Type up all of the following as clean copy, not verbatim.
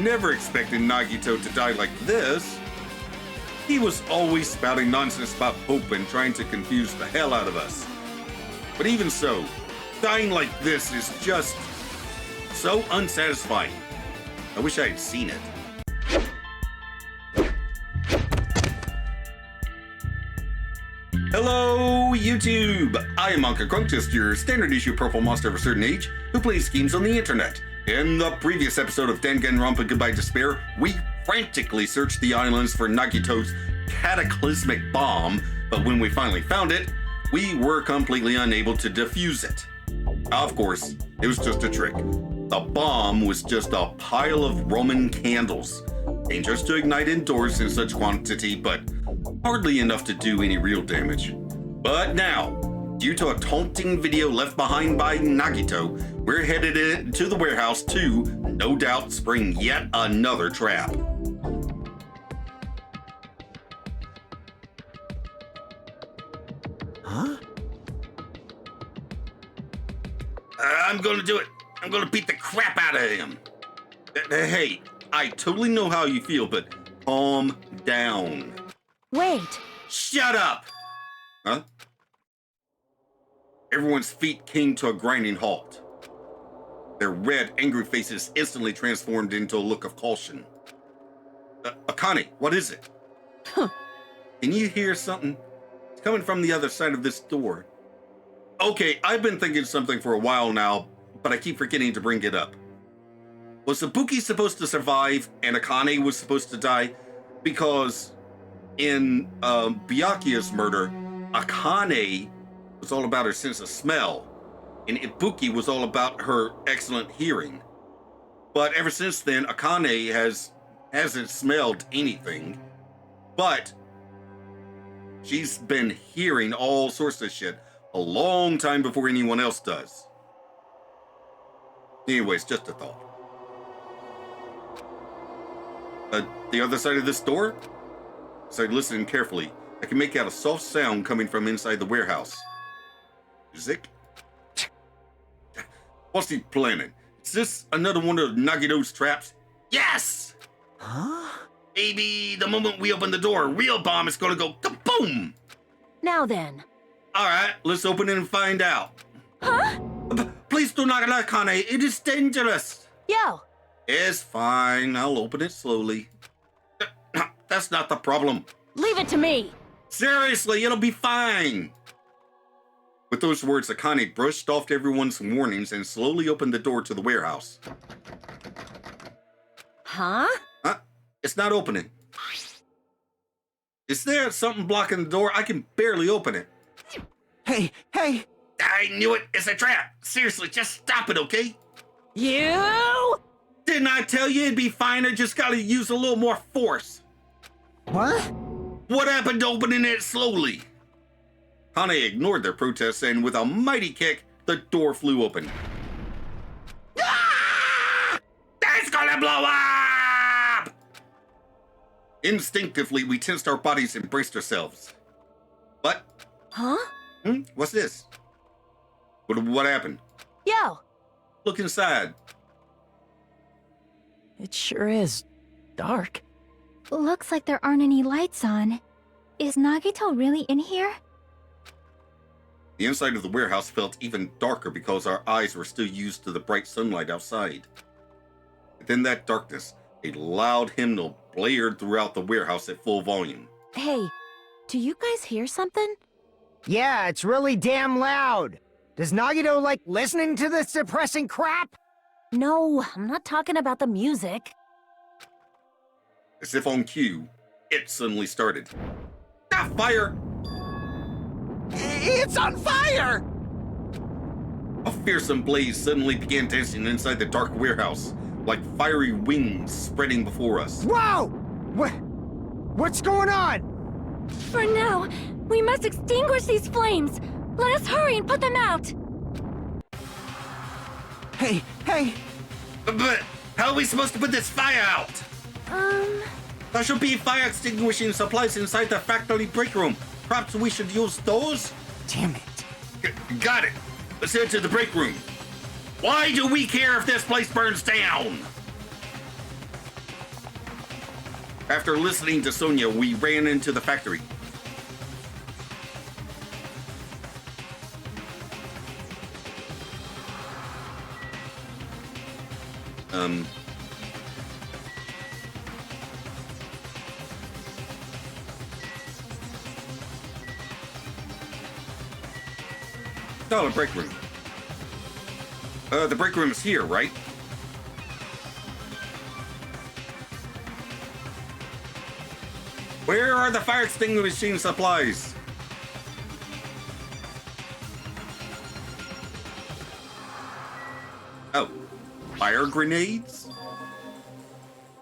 never expected Nagito to die like this. He was always spouting nonsense about hope and trying to confuse the hell out of us. But even so, dying like this is just so unsatisfying. I wish I had seen it. Hello, YouTube! I am Unca Crunk, just your standard issue purple monster of a certain age who plays schemes on the internet. In the previous episode of Danganronpa Goodbye Despair, we frantically searched the islands for Nagito's cataclysmic bomb, but when we finally found it, we were completely unable to defuse it. Of course, it was just a trick. The bomb was just a pile of Roman candles, dangerous to ignite indoors in such quantity, but hardly enough to do any real damage. But now, due to a taunting video left behind by Nagito, we're headed into the warehouse to, no doubt, spring yet another trap. Huh? I'm gonna do it. I'm gonna beat the crap out of him. Hey, I totally know how you feel, but calm down. Wait. Shut up! Huh? Everyone's feet came to a grinding halt. Their red, angry faces instantly transformed into a look of caution. Akane, what is it? Huh. Can you hear something? It's coming from the other side of this door. Okay, I've been thinking something for a while now, but I keep forgetting to bring it up. Was Ibuki supposed to survive and Akane was supposed to die? Because in Byakuya's murder, Akane was all about her sense of smell, and Ibuki was all about her excellent hearing. But ever since then, Akane hasn't smelled anything, but she's been hearing all sorts of shit a long time before anyone else does. Anyways, just a thought. The other side of this door? So listening carefully, I can make out a soft sound coming from inside the warehouse. Music? What's he planning? Is this another one of Nagito's traps? Yes! Huh? Maybe the moment we open the door, a real bomb is gonna go kaboom! Now then. Alright, let's open it and find out. Huh? Please do not let Akane, it is dangerous! Yo! It's fine, I'll open it slowly. That's not the problem. Leave it to me! Seriously, it'll be fine! With those words, Akane brushed off everyone's warnings and slowly opened the door to the warehouse. Huh? Huh? It's not opening. Is there something blocking the door? I can barely open it. Hey! I knew it! It's a trap! Seriously, just stop it, okay? You! Didn't I tell you it'd be fine? I just gotta use a little more force. What? What happened to opening it slowly? Hane ignored their protests and with a mighty kick, the door flew open. Ah! It's gonna blow up! Instinctively, we tensed our bodies and braced ourselves. What? Huh? What's this? What happened? Yo! Look inside. It sure is dark. Looks like there aren't any lights on. Is Nagito really in here? The inside of the warehouse felt even darker because our eyes were still used to the bright sunlight outside. Within that darkness, a loud hymnal blared throughout the warehouse at full volume. Hey, do you guys hear something? Yeah, it's really damn loud. Does Nagito like listening to this depressing crap? No, I'm not talking about the music. As if on cue, it suddenly started. Ah, fire! It's on fire! A fearsome blaze suddenly began dancing inside the dark warehouse, like fiery wings spreading before us. Whoa! What's going on? For now, we must extinguish these flames. Let us hurry and put them out. Hey! But how are we supposed to put this fire out? There should be fire extinguishing supplies inside the factory break room. Perhaps we should use those? Damn it. Got it. Let's head to the break room. Why do we care if this place burns down? After listening to Sonia, we ran into the factory. Oh, the break room. The break room is here, right? Where are the fire extinguishing supplies? Oh, fire grenades?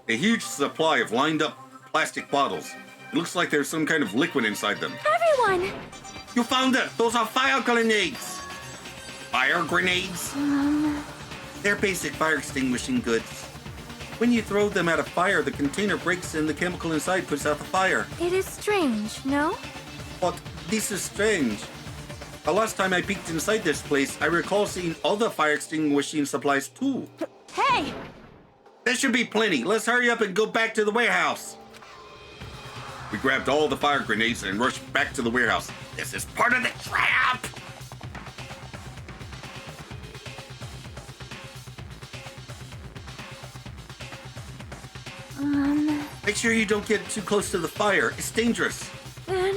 A huge supply of lined up plastic bottles. It looks like there's some kind of liquid inside them. Everyone! You found it! Those are fire grenades! Fire grenades? They're basic fire extinguishing goods. When you throw them at a fire, the container breaks and the chemical inside puts out the fire. It is strange, no? But this is strange. The last time I peeked inside this place, I recall seeing other fire extinguishing supplies too. Hey! There should be plenty. Let's hurry up and go back to the warehouse. We grabbed all the fire grenades and rushed back to the warehouse. This is part of the trap! Make sure you don't get too close to the fire. It's dangerous. Then...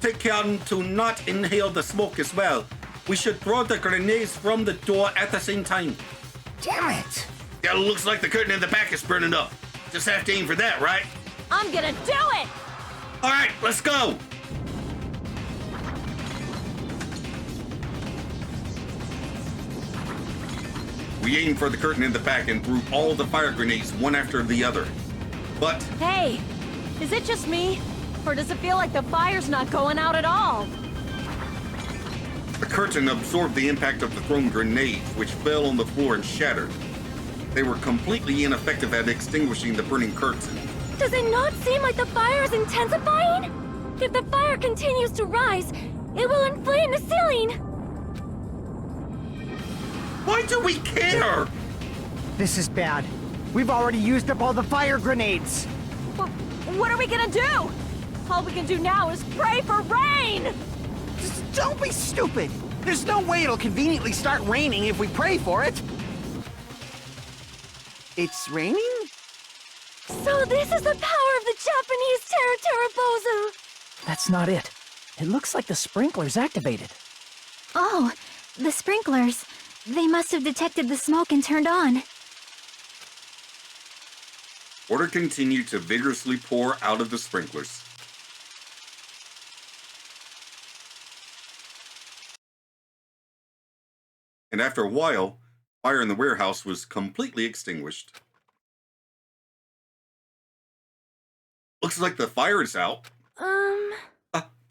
Take care to not inhale the smoke as well. We should throw the grenades from the door at the same time. Damn it! Yeah, looks like the curtain in the back is burning up. Just have to aim for that, right? I'm gonna do it! All right, let's go. We aimed for the curtain in the back and threw all the fire grenades one after the other. But Hey! Is it just me? Or does it feel like the fire's not going out at all? the curtain absorbed the impact of the thrown grenades, which fell on the floor and shattered. They were completely ineffective at extinguishing the burning curtain. Does it not seem like the fire is intensifying? If the fire continues to rise, it will inflame the ceiling! Why do we care? This is bad. We've already used up all the fire grenades. What are we gonna do? All we can do now is pray for rain! Just don't be stupid! There's no way it'll conveniently start raining if we pray for it! It's raining? So this is the power of the Japanese Terra. That's not it. It looks like the sprinkler's activated. Oh, the sprinklers. They must have detected the smoke and turned on. Water continued to vigorously pour out of the sprinklers. And after a while, fire in the warehouse was completely extinguished. Looks like the fire is out.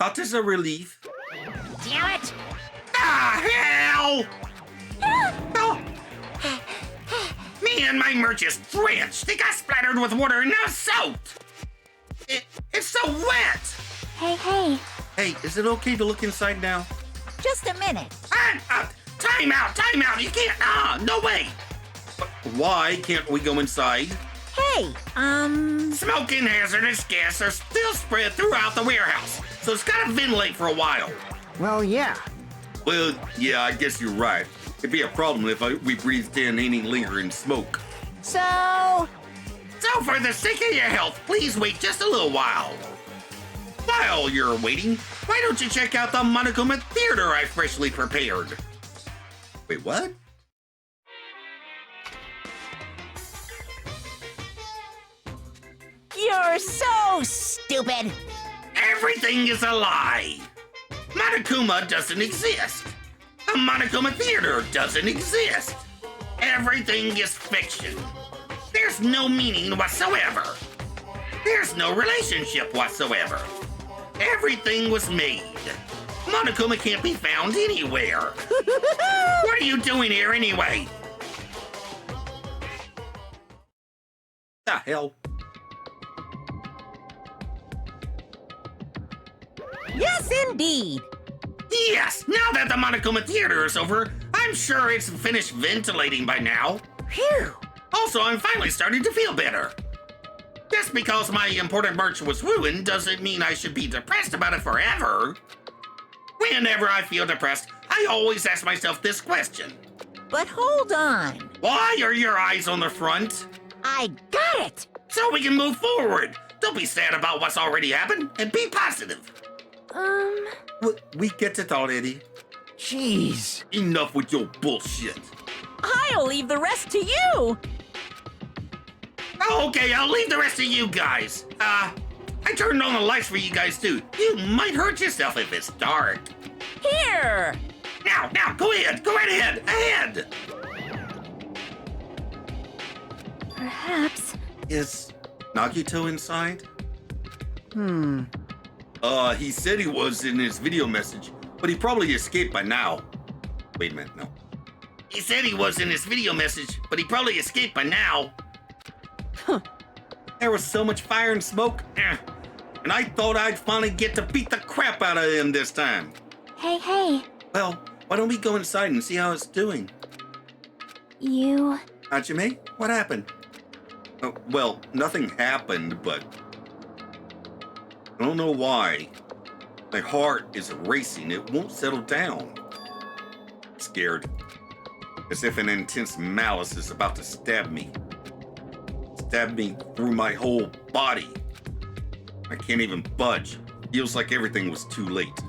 That is a relief. Damn it! Ah, hell! Oh. Me and my merch is drenched. They got splattered with water and now soaked. It's so wet. Hey. Hey, is it okay to look inside now? Just a minute. Time out. You can't. No way. Why can't we go inside? Hey, Smoke and hazardous gas are still spread throughout the warehouse, so it's gotta ventilate for a while. Well, yeah. Well, yeah, I guess you're right. It'd be a problem if we breathed in any lingering smoke. So For the sake of your health, please wait just a little while. While you're waiting, why don't you check out the Monokuma theater I freshly prepared? Wait, what? you're so stupid. Everything is a lie. Monokuma doesn't exist. The Monokuma theater doesn't exist. Everything is fiction. There's no meaning whatsoever. There's no relationship whatsoever. Everything was made. Monokuma can't be found anywhere. What are you doing here anyway? The hell? Yes, indeed. Yes, now that the Monokuma theater is over, I'm sure it's finished ventilating by now. Phew. Also, I'm finally starting to feel better. Just because my important merch was ruined doesn't mean I should be depressed about it forever. Whenever I feel depressed, I always ask myself this question. But hold on. Why are your eyes on the front? I got it! So we can move forward. Don't be sad about what's already happened and be positive. We get it already. Jeez. Enough with your bullshit. I'll leave the rest to you! Okay, I'll leave the rest of you guys. I turned on the lights for you guys too. You might hurt yourself if it's dark. Here! Now, go ahead. Go right ahead. Ahead. Perhaps. Is Nagito inside? Hmm. He said he was in his video message, but he probably escaped by now. Wait a minute, no. He said he was in his video message, but he probably escaped by now. There was so much fire and smoke, and I thought I'd finally get to beat the crap out of him this time. Hey. Well, why don't we go inside and see how it's doing? You... Hajime, what happened? Well, nothing happened, but I don't know why. My heart is racing. It won't settle down. Scared. As if an intense malice is about to stab me. Stab me through my whole body. I can't even budge. Feels like everything was too late.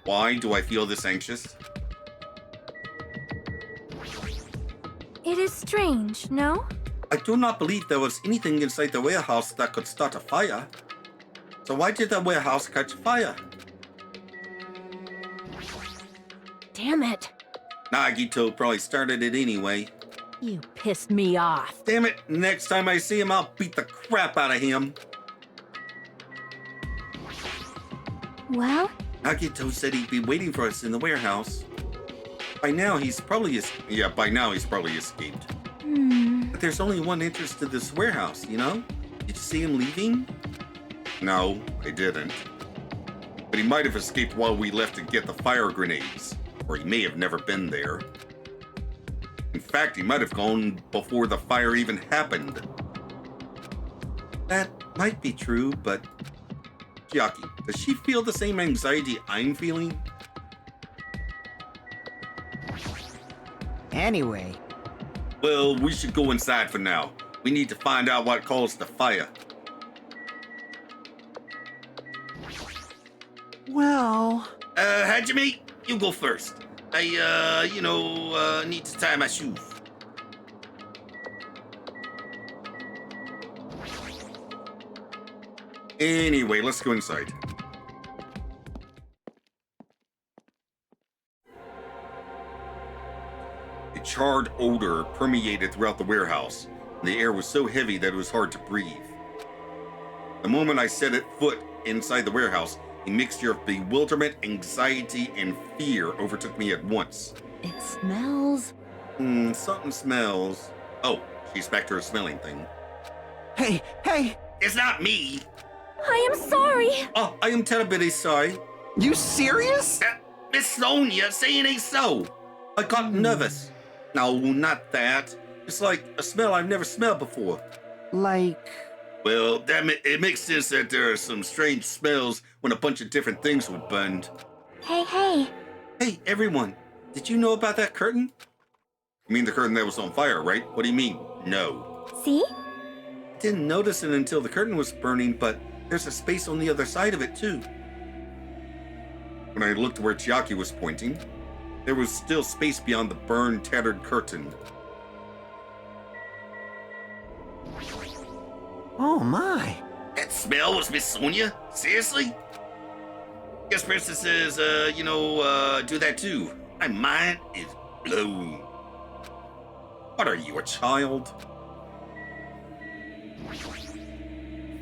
Why do I feel this anxious? It is strange, no? I do not believe there was anything inside the warehouse that could start a fire. So why did the warehouse catch fire? Damn it. Nagito probably started it anyway. You pissed me off. Damn it, next time I see him, I'll beat the crap out of him. Well? Nagito said he'd be waiting for us in the warehouse. By now, he's probably escaped. But there's only one entrance to this warehouse, you know? Did you see him leaving? No, I didn't. But he might have escaped while we left to get the fire grenades. Or he may have never been there. In fact, he might have gone before the fire even happened. That might be true, but Chiaki, does she feel the same anxiety I'm feeling? Anyway. Well, we should go inside for now. We need to find out what caused the fire. Well... Hajime, you go first. I, need to tie my shoes. Anyway, let's go inside. A charred odor permeated throughout the warehouse, and the air was so heavy that it was hard to breathe. The moment I set foot inside the warehouse, a mixture of bewilderment, anxiety, and fear overtook me at once. It smells... Something smells. Oh, she's back to her smelling thing. Hey! It's not me! I am sorry! Oh, I am terribly sorry. You serious? Miss Sonia, say it ain't so. I got nervous. No, not that. It's like a smell I've never smelled before. Like... Well, it makes sense that there are some strange smells when a bunch of different things were burned. Hey. Hey, everyone. Did you know about that curtain? You mean the curtain that was on fire, right? What do you mean, no? See? Didn't notice it until the curtain was burning, but there's a space on the other side of it, too. When I looked where Chiaki was pointing, there was still space beyond the burned, tattered curtain. Oh my. That smell was Miss Sonia? Seriously? Guess princesses, do that too. My mind is blown. What are you, a child?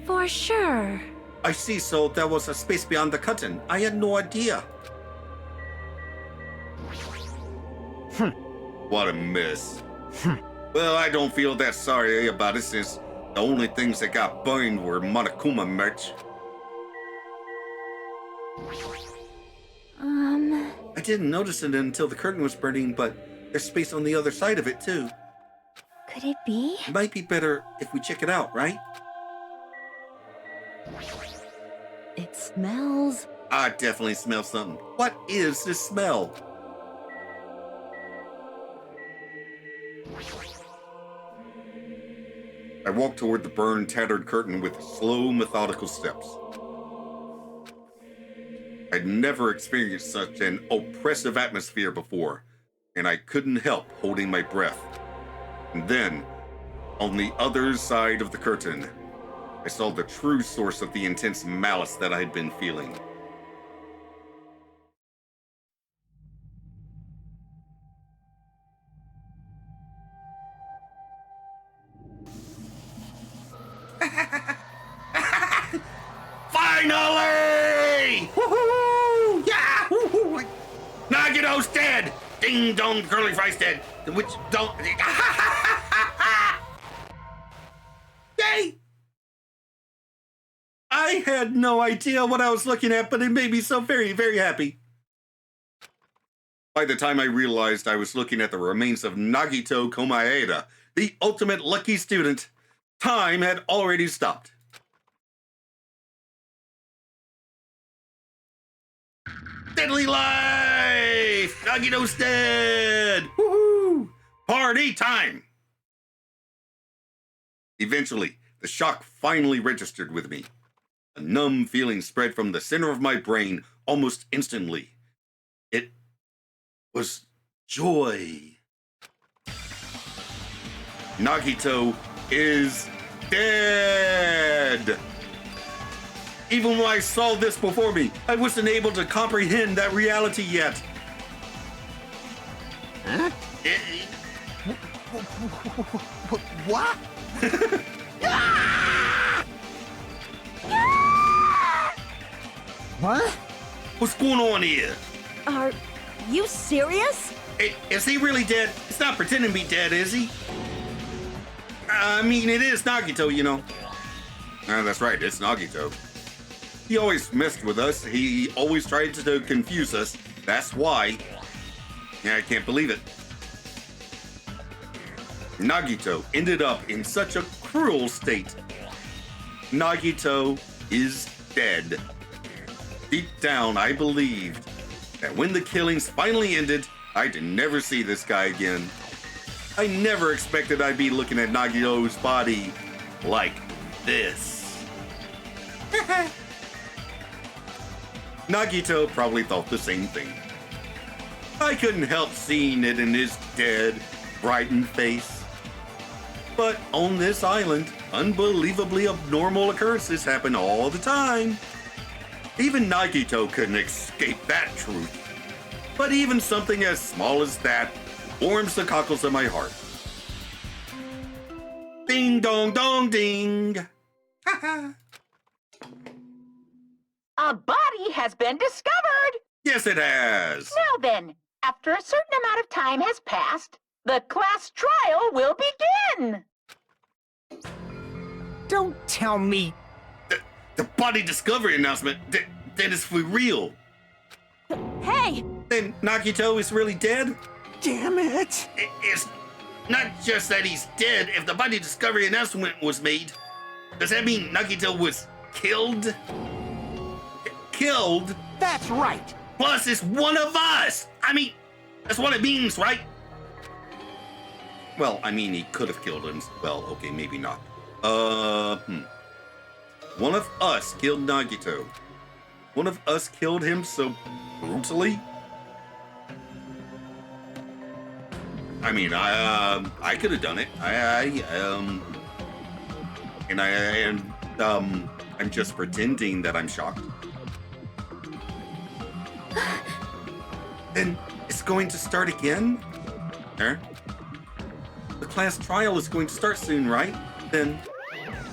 For sure. I see, so there was a space beyond the curtain. I had no idea. What a mess. Well, I don't feel that sorry about it since the only things that got burned were Monokuma merch. I didn't notice it until the curtain was burning, but there's space on the other side of it too. Could it be? It might be better if we check it out, right? It smells... I definitely smell something. What is this smell? I walked toward the burned, tattered curtain with slow, methodical steps. I'd never experienced such an oppressive atmosphere before, and I couldn't help holding my breath. And then, on the other side of the curtain, I saw the true source of the intense malice that I had been feeling. Finally! Woohoo! Yeah! Woohoo! Nagito's dead! Ding dong, curly fries dead. Which don't. Yay! I had no idea what I was looking at, but it made me so very, very happy. By the time I realized I was looking at the remains of Nagito Komaeda, the ultimate lucky student, time had already stopped. Deadly life! Nagito's dead! Woohoo! Party time! Eventually, the shock finally registered with me. A numb feeling spread from the center of my brain almost instantly. It was joy. Nagito is dead! Even when I saw this before me, I wasn't able to comprehend that reality yet. Huh? What? What? What's going on here? Are you serious? Is he really dead? He's not pretending to be dead, is he? I mean, it is Nagito, you know. That's right, it's Nagito. He always messed with us. He always tried to confuse us. That's why. Yeah, I can't believe it. Nagito ended up in such a cruel state. Nagito is dead. Deep down, I believed that when the killings finally ended, I'd never see this guy again. I never expected I'd be looking at Nagito's body like this. Nagito probably thought the same thing. I couldn't help seeing it in his dead, brightened face. But on this island, unbelievably abnormal occurrences happen all the time. Even Nagito couldn't escape that truth. But even something as small as that warms the cockles of my heart. Ding dong dong ding! Ha ha! A body has been discovered! Yes, it has! Now then, after a certain amount of time has passed, the class trial will begin! Don't tell me. The body discovery announcement, that is for real. Hey! Then Nagito is really dead? Damn it! It's not just that he's dead. If the body discovery announcement was made, does that mean Nagito was killed? Killed? That's right! Plus, it's one of us! I mean, that's what it means, right? Well, I mean, he could have killed him. Well, okay, maybe not. One of us killed Nagito. One of us killed him so brutally? I mean, I could have done it. I'm just pretending that I'm shocked. Then it's going to start again? Huh? The class trial is going to start soon, right? Then...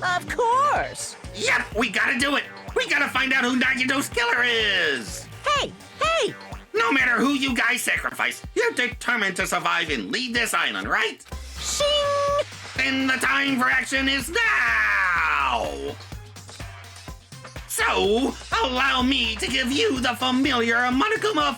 Of course. Yep, we gotta do it! We gotta find out who Nagito's killer is! Hey, hey! No matter who you guys sacrifice, you're determined to survive and leave this island, right? Shing! Then the time for action is now! So, allow me to give you the familiar Monokuma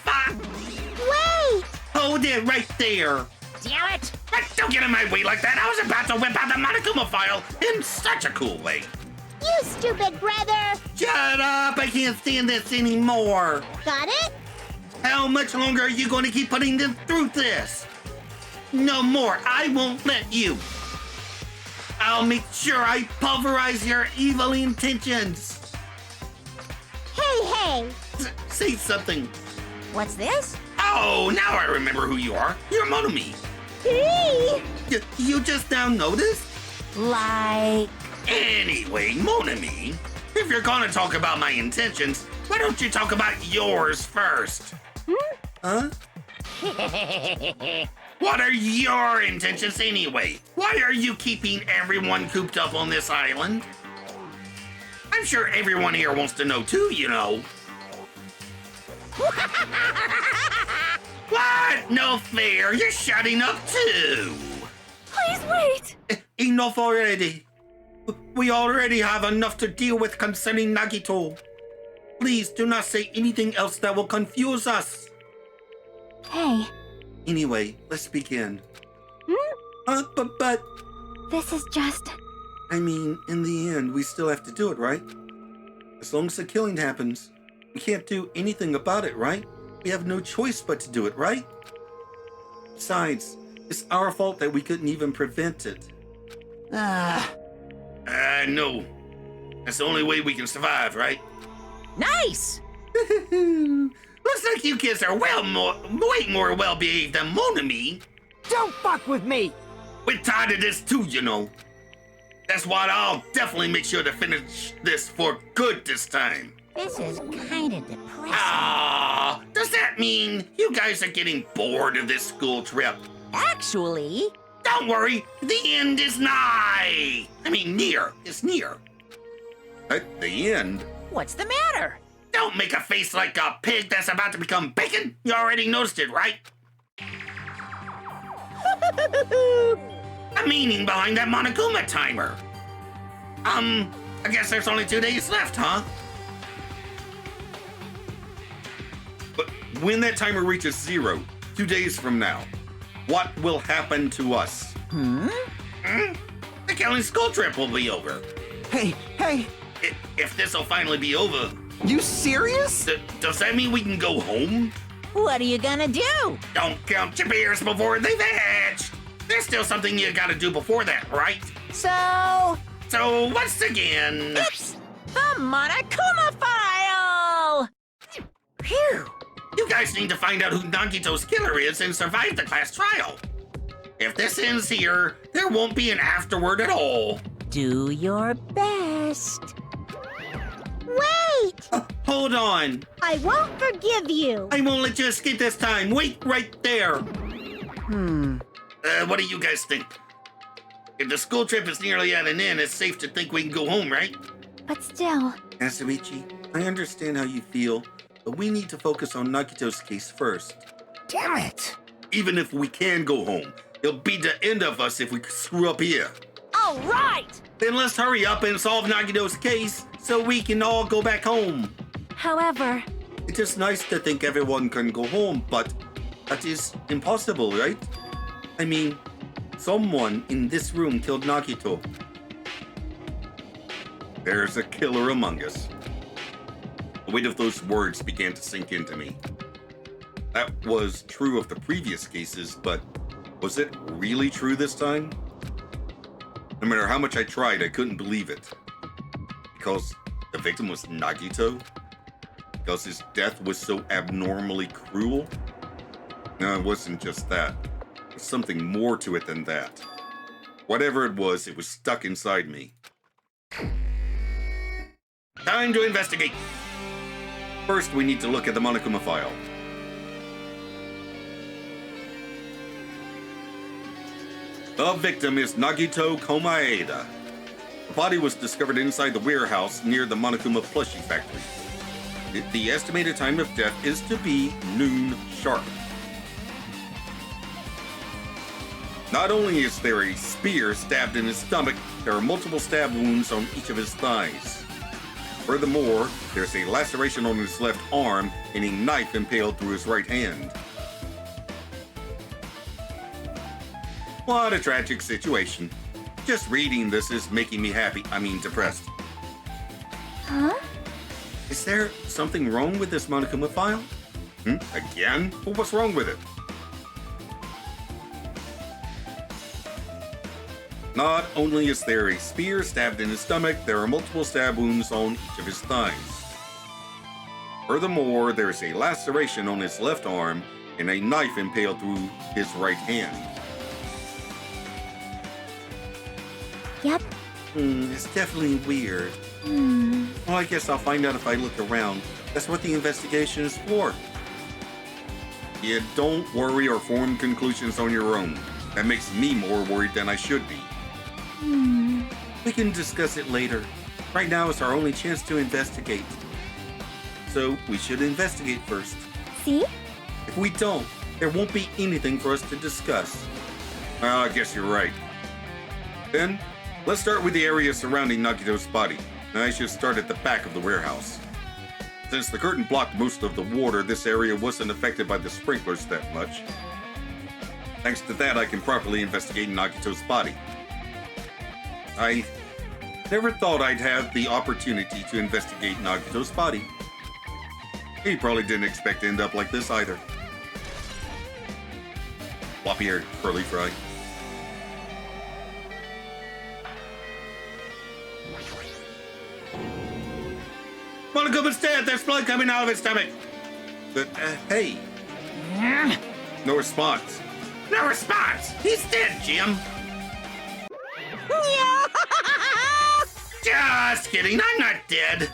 Wait! Hold it right there! Damn it! What? Don't get in my way like that. I was about to whip out the Monokuma file in such a cool way. You stupid brother! Shut up! I can't stand this anymore. Got it? How much longer are you going to keep putting them through this? No more. I won't let you. I'll make sure I pulverize your evil intentions. Hey! Say something. What's this? Oh, now I remember who you are. You're Monomi. Hey! You just now noticed? Like... Anyway, Monomi, if you're gonna talk about my intentions, why don't you talk about yours first? Huh? What are your intentions anyway? Why are you keeping everyone cooped up on this island? I'm sure everyone here wants to know too, you know. What? No fair. You're shutting up too. Please wait! Enough already. We already have enough to deal with concerning Nagito. Please do not say anything else that will confuse us. Hey, Anyway, let's begin. But, this is just... I mean, in the end, we still have to do it, right? As long as the killing happens, we can't do anything about it, right? We have no choice but to do it, right? Besides, it's our fault that we couldn't even prevent it. No. That's the only way we can survive, right? Nice! Looks like you kids are way more well-behaved than Monomi. Don't fuck with me! We're tired of this too, you know. That's why I'll definitely make sure to finish this for good this time. This is kinda depressing. Ah, does that mean you guys are getting bored of this school trip? Actually... Don't worry, the end is nigh. I mean, near. It's near. At the end? What's the matter? Don't make a face like a pig that's about to become bacon. You already noticed it, right? The meaning behind that Monokuma timer. I guess there's only 2 days left, huh? But when that timer reaches 0, 2 days from now, what will happen to us? The killing school trip will be over. Hey, If this'll finally be over, you serious? does that mean we can go home? What are you gonna do? Don't count your beers before they've hatched. There's still something you gotta do before that, right? So... So, once again... It's the Monokuma file! Phew! You guys need to find out who Nagito's killer is and survive the class trial. If this ends here, there won't be an afterward at all. Do your best. Wait! Hold on. I won't forgive you. I won't let you escape this time. Wait right there. What do you guys think? If the school trip is nearly at an end, it's safe to think we can go home, right? But still... Asuichi, I understand how you feel, but we need to focus on Nagito's case first. Damn it! Even if we can go home, it'll be the end of us if we screw up here. All right! Then let's hurry up and solve Nagito's case so we can all go back home. However... It is nice to think everyone can go home, but that is impossible, right? I mean, someone in this room killed Nagito. There's a killer among us. The weight of those words began to sink into me. That was true of the previous cases, but was it really true this time? No matter how much I tried, I couldn't believe it. Because the victim was Nagito? Because his death was so abnormally cruel? No, it wasn't just that. There's something more to it than that. Whatever it was stuck inside me. Time to investigate. First, we need to look at the Monokuma file. The victim is Nagito Komaeda. The body was discovered inside the warehouse near the Monokuma plushie factory. The estimated time of death is to be noon sharp. Not only is there a spear stabbed in his stomach, there are multiple stab wounds on each of his thighs. Furthermore, there's a laceration on his left arm and a knife impaled through his right hand. What a tragic situation. Just reading this is making me happy. I mean, depressed. Huh? Is there something wrong with this Monokuma file? Again? Well, what's wrong with it? Not only is there a spear stabbed in his stomach, there are multiple stab wounds on each of his thighs. Furthermore, there is a laceration on his left arm and a knife impaled through his right hand. Yep. It's definitely weird. Well, I guess I'll find out if I look around. That's what the investigation is for. Yeah, don't worry or form conclusions on your own. That makes me more worried than I should be. We can discuss it later. Right now is our only chance to investigate. So we should investigate first. See? If we don't, there won't be anything for us to discuss. Well, I guess you're right. Then, let's start with the area surrounding Nagito's body. I should start at the back of the warehouse. Since the curtain blocked most of the water, this area wasn't affected by the sprinklers that much. Thanks to that, I can properly investigate Nagito's body. I never thought I'd have the opportunity to investigate Nagito's body. He probably didn't expect to end up like this either. Floppy-haired curly fry. Monokuma's dead! There's blood coming out of his stomach! But, hey. No response. No response! He's dead, Jim! Just kidding, I'm not dead!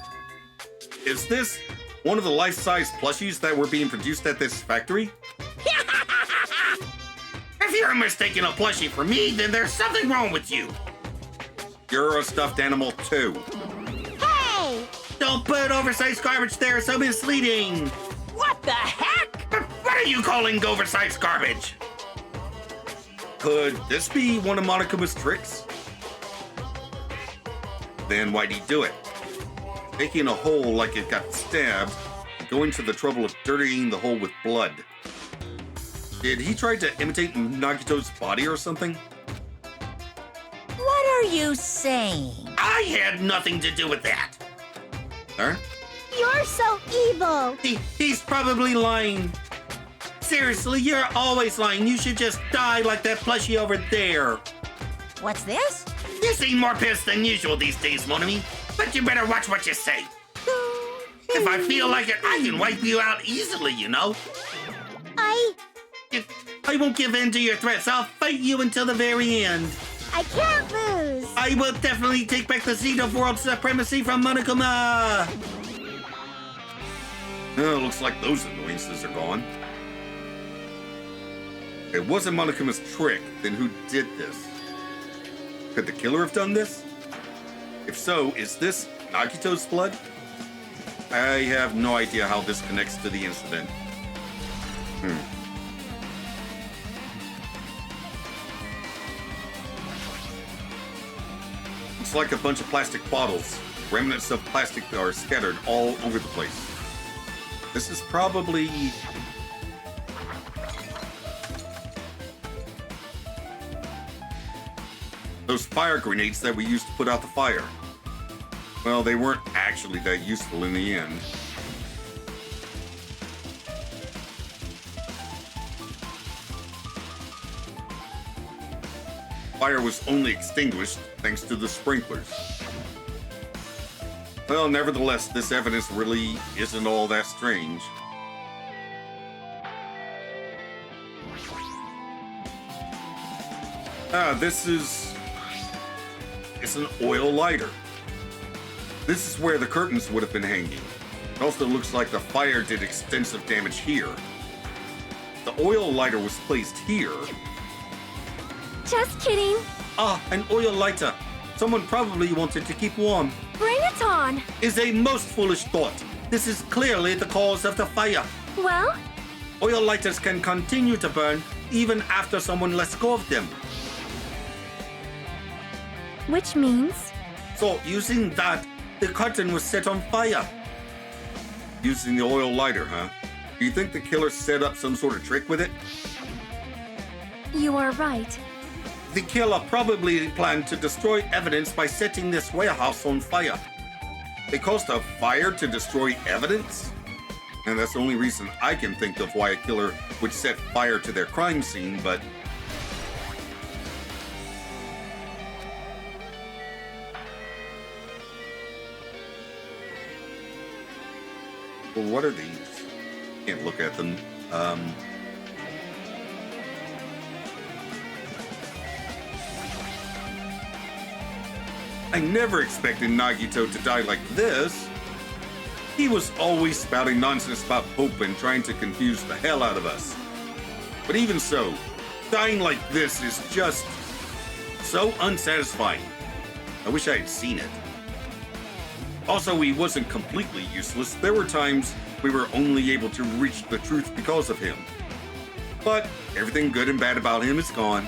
Is this one of the life-size plushies that were being produced at this factory? If you're mistaking a plushie for me, then there's something wrong with you. You're a stuffed animal, too. Hey! Don't put oversized garbage there, so misleading. What the heck? What are you calling oversized garbage? Could this be one of Monokuma's tricks? Then why'd he do it? Making a hole like it got stabbed, and going to the trouble of dirtying the hole with blood. Did he try to imitate Nagito's body or something? What are you saying? I had nothing to do with that. Huh? You're so evil! He's probably lying. Seriously, you're always lying. You should just die like that plushie over there. What's this? You seem more pissed than usual these days, Monami. But you better watch what you say. If I feel like it, I can wipe you out easily, you know? I won't give in to your threats. I'll fight you until the very end. I can't lose! I will definitely take back the seat of world supremacy from Monokuma. Oh, looks like those annoyances are gone. If it wasn't Monokuma's trick, then who did this? Could the killer have done this? If so, is this Nagito's blood? I have no idea how this connects to the incident. It's like a bunch of plastic bottles. Remnants of plastic are scattered all over the place. This is probably... those fire grenades that we used to put out the fire. Well, they weren't actually that useful in the end. Fire was only extinguished thanks to the sprinklers. Well, nevertheless, this evidence really isn't all that strange. This is... it's an oil lighter. This is where the curtains would have been hanging. It also looks like the fire did extensive damage here. The oil lighter was placed here. Just kidding. Ah, an oil lighter. Someone probably wanted to keep warm. Bring it on. Is a most foolish thought. This is clearly the cause of the fire. Well, Oil lighters can continue to burn even after someone lets go of them. which means... So, using that, the curtain was set on fire. Using the oil lighter, huh? Do you think the killer set up some sort of trick with it? You are right. The killer probably planned to destroy evidence by setting this warehouse on fire. They caused a fire to destroy evidence? And that's the only reason I can think of why a killer would set fire to their crime scene, but... Well, what are these? Can't look at them. I never expected Nagito to die like this. He was always spouting nonsense about hope and trying to confuse the hell out of us. But even so, dying like this is just so unsatisfying. I wish I had seen it. Also, he wasn't completely useless. There were times we were only able to reach the truth because of him. But everything good and bad about him is gone.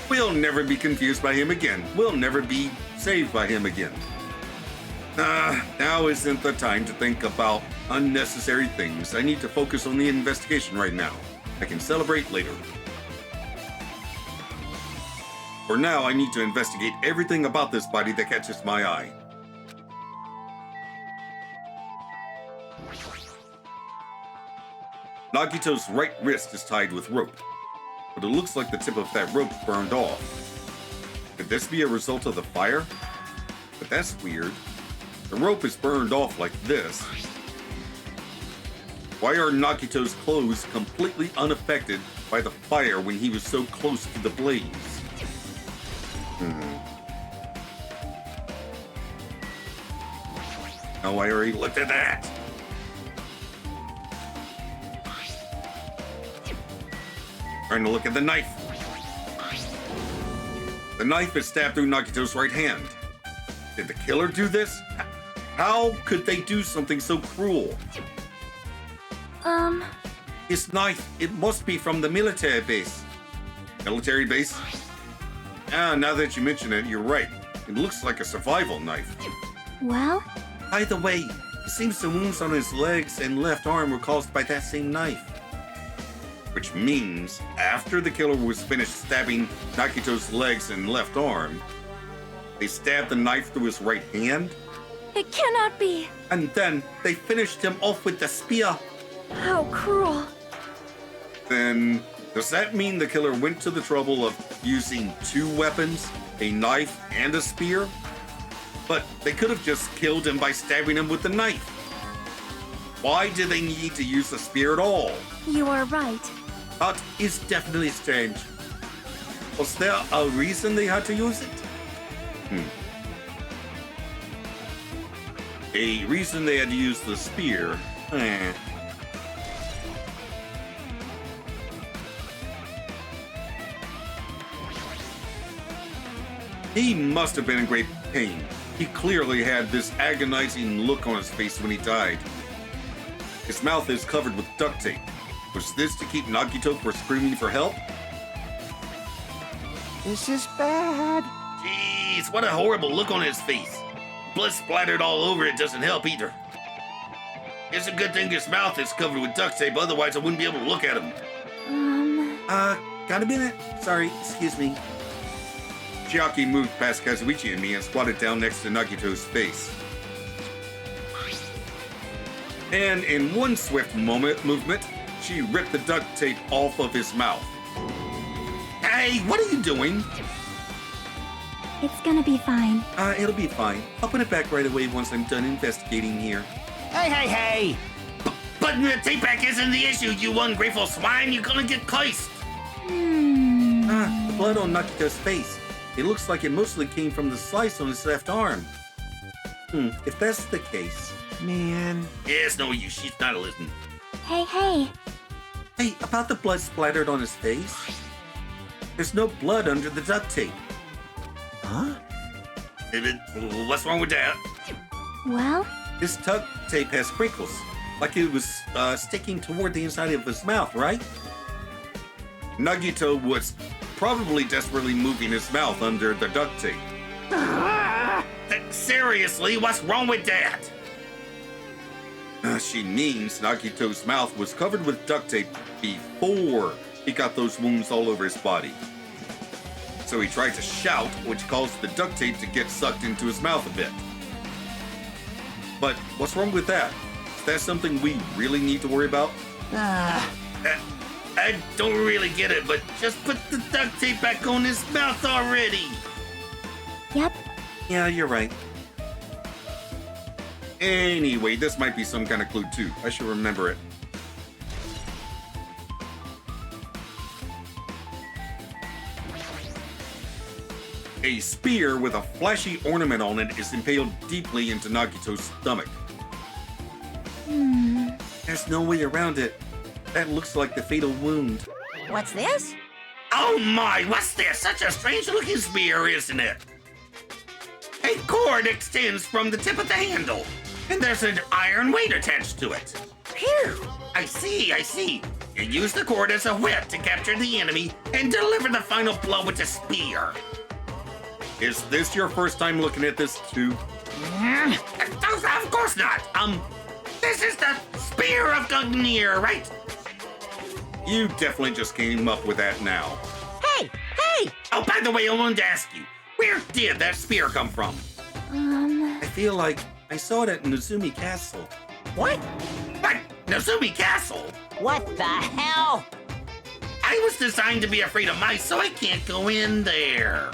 We'll never be confused by him again. We'll never be saved by him again. Now isn't the time to think about unnecessary things. I need to focus on the investigation right now. I can celebrate later. For now, I need to investigate everything about this body that catches my eye. Nagito's right wrist is tied with rope, but it looks like the tip of that rope burned off. Could this be a result of the fire? But that's weird. The rope is burned off like this. Why are Nagito's clothes completely unaffected by the fire when he was so close to the blaze? Oh, I already looked at that. Trying to look at the knife. The knife is stabbed through Nagito's right hand. Did the killer do this? How could they do something so cruel? His knife, it must be from the military base. Military base? Ah, now that you mention it, you're right. It looks like a survival knife. Well? By the way, it seems the wounds on his legs and left arm were caused by that same knife. Which means, after the killer was finished stabbing Nagito's legs and left arm, they stabbed the knife through his right hand? It cannot be! And then they finished him off with the spear. How cruel. Then, does that mean the killer went to the trouble of using two weapons, a knife and a spear? But they could have just killed him by stabbing him with the knife. Why did they need to use the spear at all? You are right. That is definitely strange. Was there a reason they had to use it? A reason they had to use the spear? He must have been in great pain. He clearly had this agonizing look on his face when he died. His mouth is covered with duct tape. Was this to keep Nagito from screaming for help? This is bad. Jeez, what a horrible look on his face. Blood splattered all over it doesn't help either. It's a good thing his mouth is covered with duct tape, otherwise I wouldn't be able to look at him. Got a minute? Sorry, excuse me. Chiaki moved past Kazuichi and me and squatted down next to Nagito's face. And in one swift movement, she ripped the duct tape off of his mouth. Hey, what are you doing? It's gonna be fine. It'll be fine. I'll put it back right away once I'm done investigating here. Hey! Putting the tape back isn't the issue, you ungrateful swine. You're gonna get cursed. The blood on Nagito's face. It looks like it mostly came from the slice on his left arm. If that's the case... Man. Yeah, it's no use. She's not listening. Hey. Hey, about the blood splattered on his face. There's no blood under the duct tape. Huh? What's wrong with that? Well? This duct tape has crinkles, like it was sticking toward the inside of his mouth, right? Nagito was probably desperately moving his mouth under the duct tape. Seriously, what's wrong with that? She means Nagito's mouth was covered with duct tape before he got those wounds all over his body. so he tried to shout, which caused the duct tape to get sucked into his mouth a bit. But what's wrong with that? Is that something we really need to worry about? I don't really get it, but just put the duct tape back on his mouth already. Yep. Yeah, you're right. Anyway, this might be some kind of clue too. I should remember it. A spear with a flashy ornament on it is impaled deeply into Nagito's stomach. There's no way around it. That looks like the fatal wound. What's this? Oh my, what's this? Such a strange looking spear, isn't it? A cord extends from the tip of the handle, and there's an iron weight attached to it. Phew! I see. You use the cord as a whip to capture the enemy and deliver the final blow with the spear. Is this your first time looking at this too? Of course not. This is the Spear of Gungnir, right? You definitely just came up with that now. Hey! Oh, by the way, I wanted to ask you, where did that spear come from? I feel like I saw it at Nozumi Castle. What? What? Nozumi Castle? What the hell? I was designed to be afraid of mice, so I can't go in there.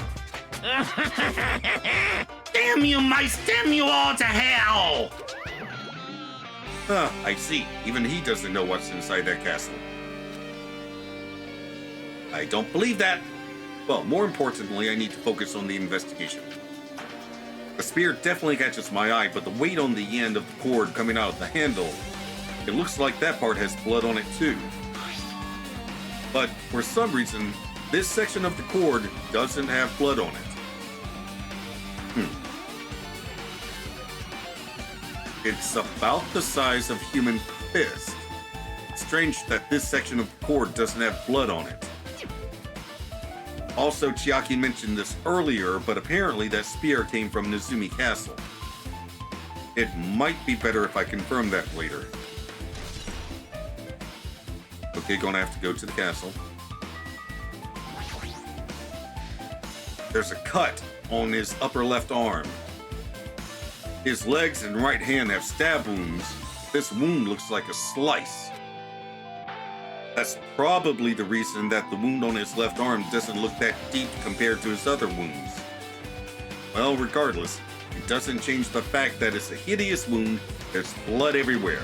Damn you mice, damn you all to hell! Huh, I see. Even he doesn't know what's inside that castle. I don't believe that. Well, more importantly, I need to focus on the investigation. The spear definitely catches my eye, but the weight on the end of the cord coming out of the handle, it looks like that part has blood on it too. But for some reason, this section of the cord doesn't have blood on it. It's about the size of human fist. Strange that this section of the cord doesn't have blood on it. Also, Chiaki mentioned this earlier, but apparently that spear came from Nozumi Castle. It might be better if I confirm that later. Okay, gonna have to go to the castle. There's a cut on his upper left arm. His legs and right hand have stab wounds. This wound looks like a slice. That's probably the reason that the wound on his left arm doesn't look that deep compared to his other wounds. Well, regardless, it doesn't change the fact that it's a hideous wound. There's blood everywhere.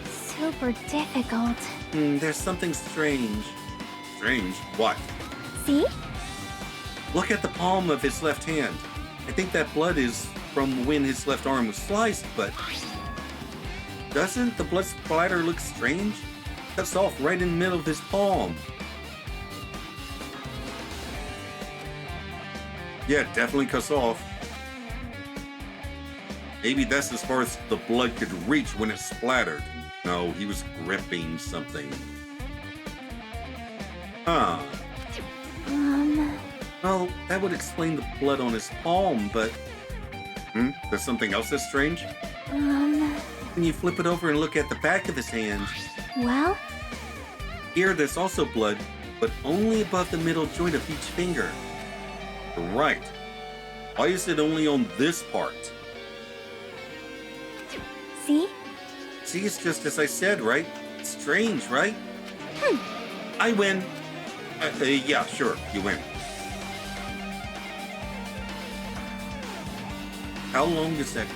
Super difficult. There's something strange. Strange? What? See? Look at the palm of his left hand. I think that blood is from when his left arm was sliced, but doesn't the blood splatter look strange? Cuts off right in the middle of his palm. Yeah, definitely cuts off. Maybe that's as far as the blood could reach when it splattered. No, he was gripping something. Huh. Well, that would explain the blood on his palm, but... There's something else that's strange? When you flip it over and look at the back of his hand... Well? Here, there's also blood, but only above the middle joint of each finger. Right. Why is it only on this part? See? See, it's just as I said, right? It's strange, right? I win. Yeah, sure, you win. How long is that?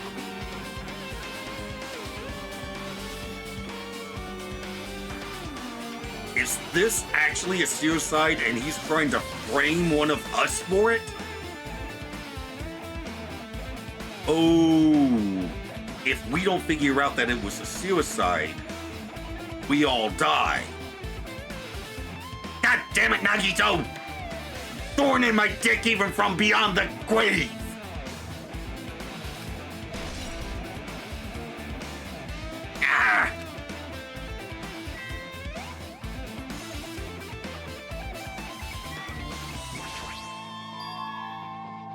Is this actually a suicide and he's trying to frame one of us for it? Oh, if we don't figure out that it was a suicide, we all die. God damn it, Nagito! Thorn in my dick even from beyond the grave! Ah!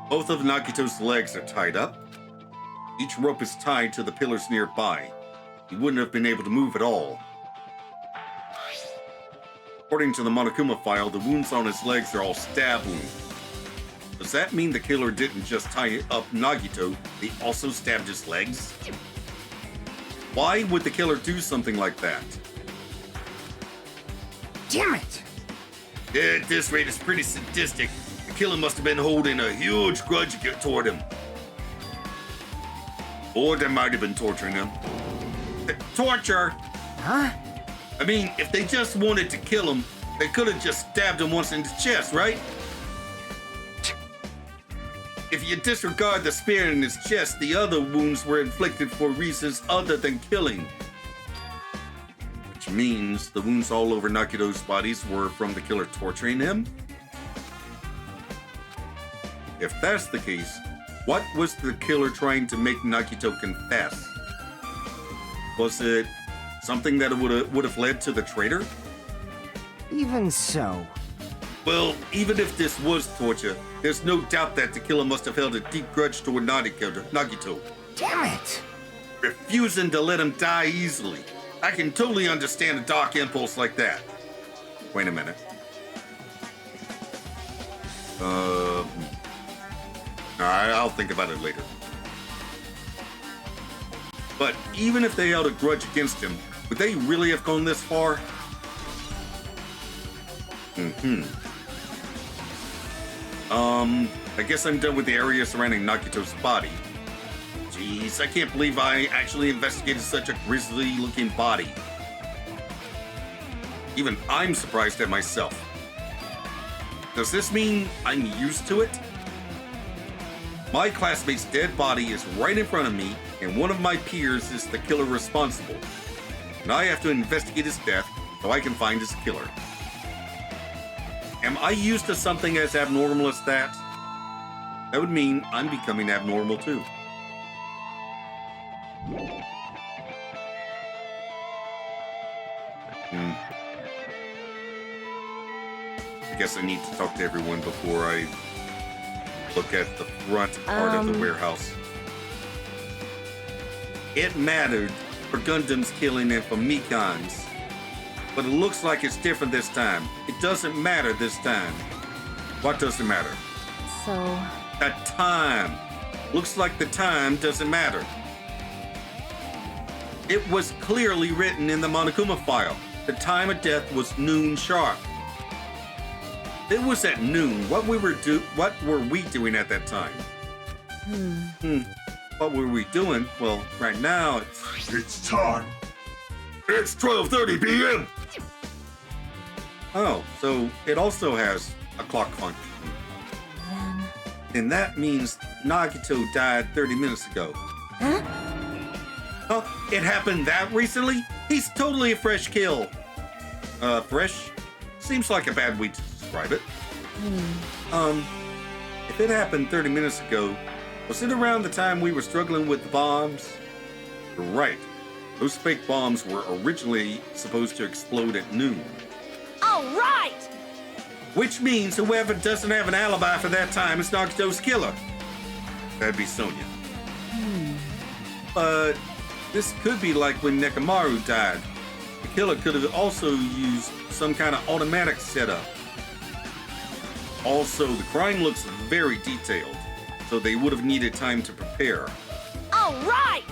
Both of Nagito's legs are tied up. Each rope is tied to the pillars nearby. He wouldn't have been able to move at all. According to the Monokuma file, the wounds on his legs are all stab wounds. Does that mean the killer didn't just tie up Nagito, they also stabbed his legs? Why would the killer do something like that? Damn it! At this rate, it's pretty sadistic. The killer must have been holding a huge grudge toward him. Or they might have been torturing him. Torture? Huh? I mean, if they just wanted to kill him, they could have just stabbed him once in the chest, right? If you disregard the spear in his chest, the other wounds were inflicted for reasons other than killing. Which means the wounds all over Nagito's bodies were from the killer torturing him? If that's the case, what was the killer trying to make Nagito confess? Was it something that would have led to the traitor? Even so. Well, even if this was torture, there's no doubt that the killer must have held a deep grudge toward Nagito, Damn it! refusing to let him die easily. I can totally understand a dark impulse like that. Wait a minute. I'll think about it later. But even if they held a grudge against him, would they really have gone this far? I guess I'm done with the area surrounding Nagito's body. Jeez, I can't believe I actually investigated such a grisly-looking body. Even I'm surprised at myself. Does this mean I'm used to it? My classmate's dead body is right in front of me, and one of my peers is the killer responsible. And I have to investigate his death so I can find his killer. Am I used to something as abnormal as that? That would mean I'm becoming abnormal too. I guess I need to talk to everyone before I look at the front part of the warehouse. It mattered for Gundam's killing and for Mikan's, but it looks like it's different this time. It doesn't matter this time. What doesn't matter? So, The time. Looks like the time doesn't matter. It was clearly written in the Monokuma file. The time of death was noon sharp. It was at noon. What were we doing at that time? What were we doing? Well, right now it's time. It's 12:30 p.m. Oh, so it also has a clock function. And that means Nagito died 30 minutes ago. huh? Oh, it happened that recently? He's totally a fresh kill. Fresh? Seems like a bad way to describe it. If it happened 30 minutes ago, was it around the time we were struggling with the bombs? You're right. Those fake bombs were originally supposed to explode at noon. All right! Which means whoever doesn't have an alibi for that time is Nagito's killer. That'd be Sonya. But this could be like when Nekomaru died. The killer could have also used some kind of automatic setup. Also, the crime looks very detailed, so they would have needed time to prepare. All right!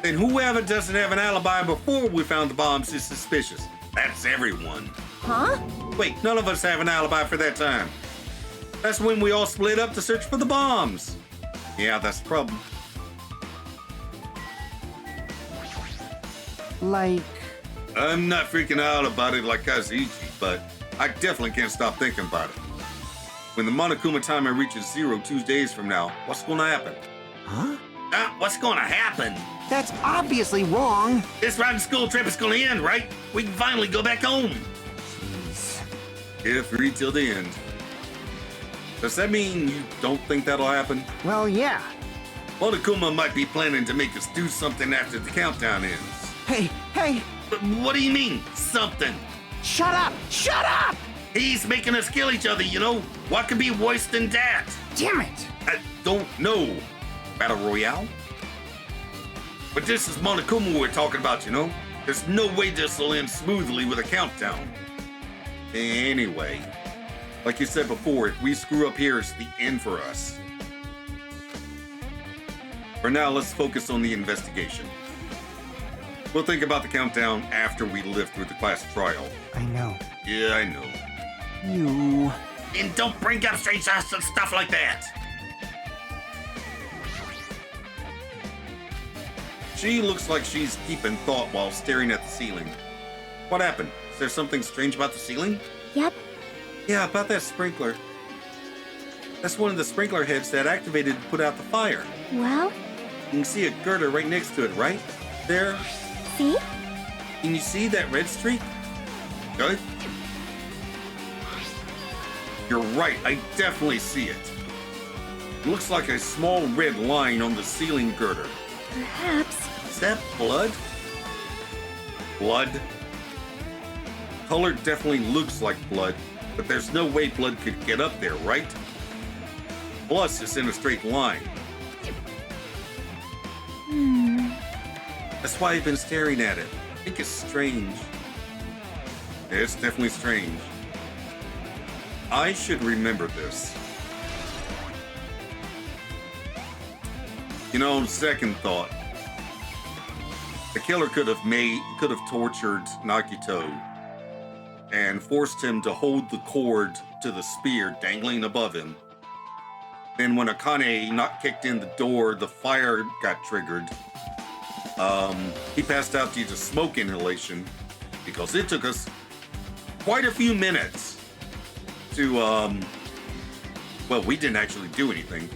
Then whoever doesn't have an alibi before we found the bombs is suspicious. That's everyone. Huh? Wait, none of us have an alibi for that time. That's when we all split up to search for the bombs. Yeah, that's the problem. Like, I'm not freaking out about it like Kazuichi, but I definitely can't stop thinking about it. When the Monokuma timer reaches 0 2 days from now, what's going to happen? huh? What's going to happen? That's obviously wrong. This riding school trip is going to end, right? We can finally go back home. If free till the end. Does that mean you don't think that'll happen? Well, yeah. Monokuma might be planning to make us do something after the countdown ends. Hey, But what do you mean, something? shut up! Shut up! He's making us kill each other, you know? What could be worse than that? Damn it! I don't know. Battle Royale? But this is Monokuma we're talking about, you know? There's no way this will end smoothly with a countdown. Anyway, like you said before, if we screw up here, it's the end for us. For now, let's focus on the investigation. We'll think about the countdown after we live through the class trial. I know. Yeah, I know. You... And don't bring up strange stuff like that. She looks like she's deep in thought while staring at the ceiling. What happened? Is there something strange about the ceiling? Yep. Yeah, about that sprinkler. That's one of the sprinkler heads that activated to put out the fire. Well, You can see a girder right next to it, right? There. see? Can you see that red streak? Good. You're right, I definitely see it. It looks like a small red line on the ceiling girder. Perhaps. Is that blood? Blood? Color definitely looks like blood, but there's no way blood could get up there, right? Plus, it's in a straight line. That's why I've been staring at it. I think it's strange. Yeah, it's definitely strange. I should remember this. You know, on second thought, the killer could have tortured Nagito and forced him to hold the cord to the spear dangling above him. Then when Akane not kicked in the door, the fire got triggered. He passed out due to smoke inhalation because it took us quite a few minutes to, well, we didn't actually do anything.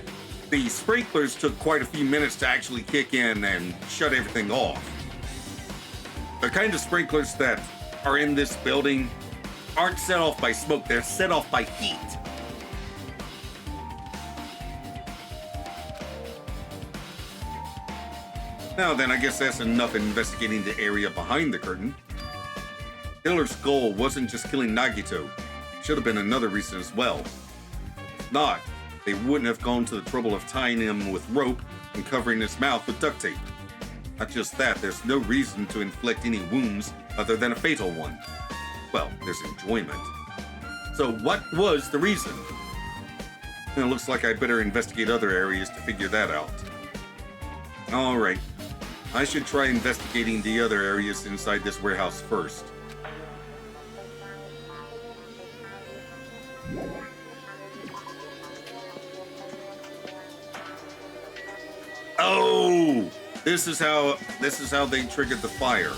The sprinklers took quite a few minutes to actually kick in and shut everything off. The kind of sprinklers that are in this building aren't set off by smoke, they're set off by heat. Now then, I guess that's enough investigating the area behind the curtain. Killer's goal wasn't just killing Nagito. Should have been another reason as well. If not, they wouldn't have gone to the trouble of tying him with rope and covering his mouth with duct tape. Not just that, there's no reason to inflict any wounds other than a fatal one. Well, there's enjoyment. So what was the reason? It looks like I better investigate other areas to figure that out. Alright, I should try investigating the other areas inside this warehouse first. Oh, this is how they triggered the fire.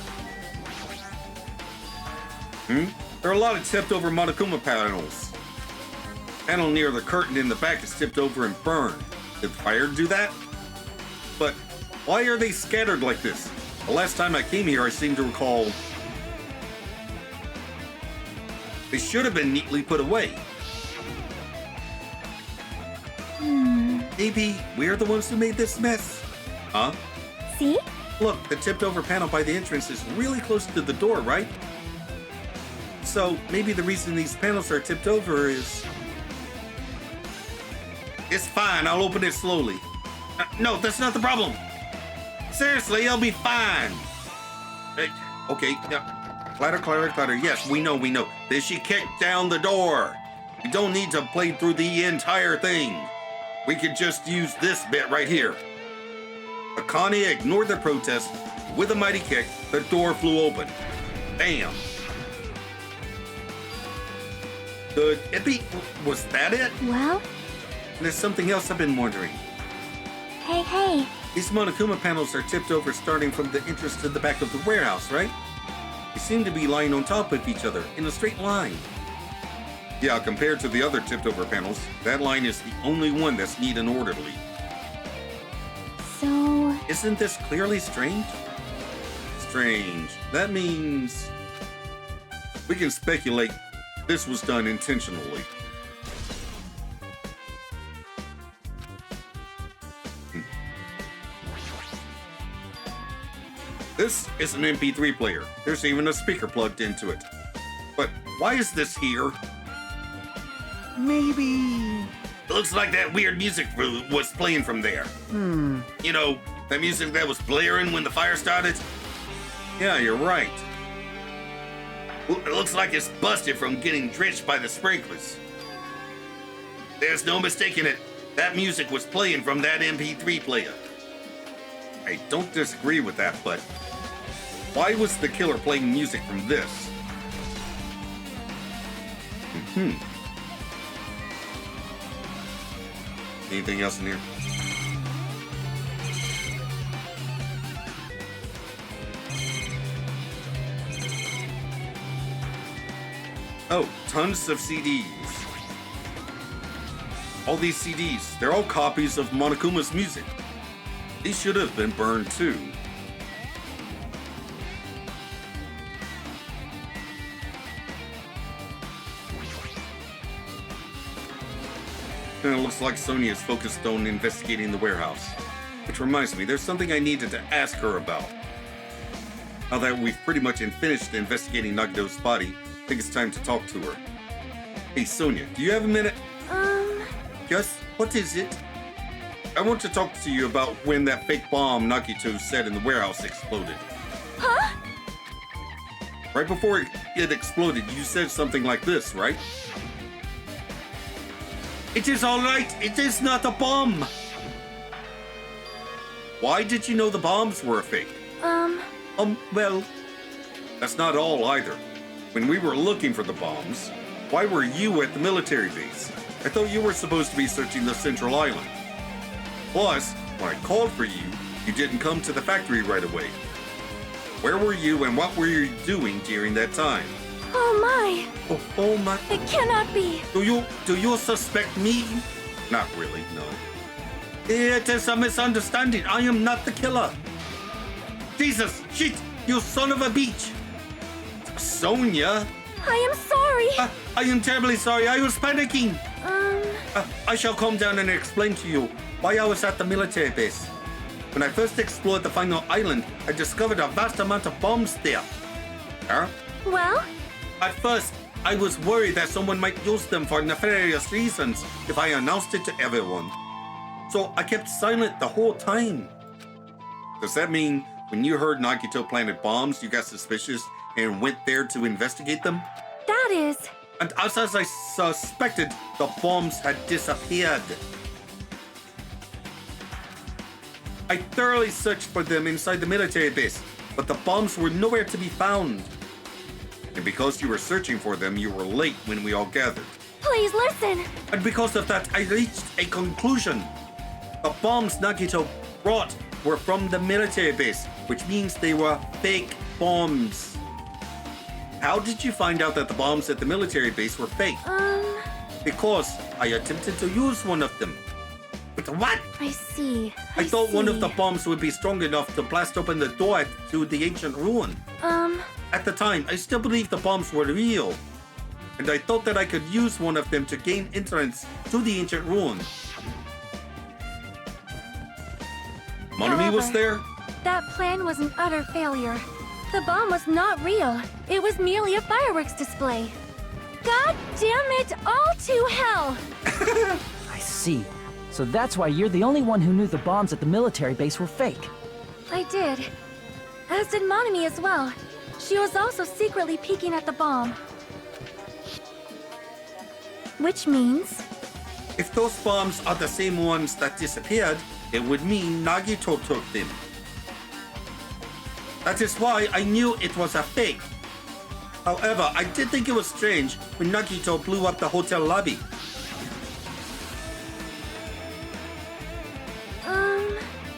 There are a lot of tipped over Monokuma panels. Panel near the curtain in the back is tipped over and burned. Did the fire do that? But why are they scattered like this? The last time I came here, I seem to recall they should have been neatly put away. Maybe we're the ones who made this mess? Huh? See? Look, the tipped over panel by the entrance is really close to the door, right? So maybe the reason these panels are tipped over is... It's fine, I'll open it slowly. No, that's not the problem. Seriously, I'll be fine. Okay, yeah. Clatter, clatter, clatter. Yes, we know. Then she kicked down the door. We don't need to play through the entire thing. We could just use this bit right here. Akane ignored the protest. With a mighty kick, the door flew open. Bam. Could it be... Was that it? Well? There's something else I've been wondering. Hey. These Monokuma panels are tipped over starting from the entrance to the back of the warehouse, right? They seem to be lying on top of each other in a straight line. Yeah, compared to the other tipped over panels, that line is the only one that's neat and orderly. So... Isn't this clearly strange? Strange. That means... we can speculate this was done intentionally. This is an MP3 player. There's even a speaker plugged into it. But why is this here? Maybe... It looks like that weird music was playing from there. You know, that music that was blaring when the fire started? Yeah, you're right. It looks like it's busted from getting drenched by the sprinklers. There's no mistaking it. That music was playing from that MP3 player. I don't disagree with that, but why was the killer playing music from this? Anything else in here? Oh, tons of CDs. All these CDs, they're all copies of Monokuma's music. These should have been burned too. And it looks like Sonia is focused on investigating the warehouse. Which reminds me, there's something I needed to ask her about. Now that we've pretty much finished investigating Nagito's body, I think it's time to talk to her. Hey Sonia, do you have a minute? Yes? What is it? I want to talk to you about when that fake bomb Nagito set in the warehouse exploded. Huh? Right before it exploded, you said something like this, right? It is all right. It is not a bomb. Why did you know the bombs were a fake? Well, that's not all either. When we were looking for the bombs, why were you at the military base? I thought you were supposed to be searching the central island. Plus, when I called for you, you didn't come to the factory right away. Where were you and what were you doing during that time? Oh my! Oh my! It cannot be! Do you suspect me? Not really, no. It is a misunderstanding. I am not the killer. Jesus, shit, you son of a bitch. Sonia? I am sorry! I am terribly sorry. I was panicking. I shall calm down and explain to you why I was at the military base. When I first explored the final island, I discovered a vast amount of bombs there. Huh? Well? At first, I was worried that someone might use them for nefarious reasons if I announced it to everyone. So I kept silent the whole time. Does that mean when you heard Nagito planted bombs, you got suspicious and went there to investigate them? That is... And as I suspected, the bombs had disappeared. I thoroughly searched for them inside the military base, but the bombs were nowhere to be found. And because you were searching for them, you were late when we all gathered. Please listen! And because of that, I reached a conclusion. The bombs Nagito brought were from the military base, which means they were fake bombs. How did you find out that the bombs at the military base were fake? Because I attempted to use one of them. But what? I see. I thought one of the bombs would be strong enough to blast open the door to the ancient ruin. At the time, I still believed the bombs were real. And I thought that I could use one of them to gain entrance to the ancient ruin. Monami was there? That plan was an utter failure. The bomb was not real. It was merely a fireworks display. God damn it, all to hell! I see. So that's why you're the only one who knew the bombs at the military base were fake. I did. As did Monami as well. She was also secretly peeking at the bomb. Which means... If those bombs are the same ones that disappeared, it would mean Nagito took them. That is why I knew it was a fake. However, I did think it was strange when Nagito blew up the hotel lobby.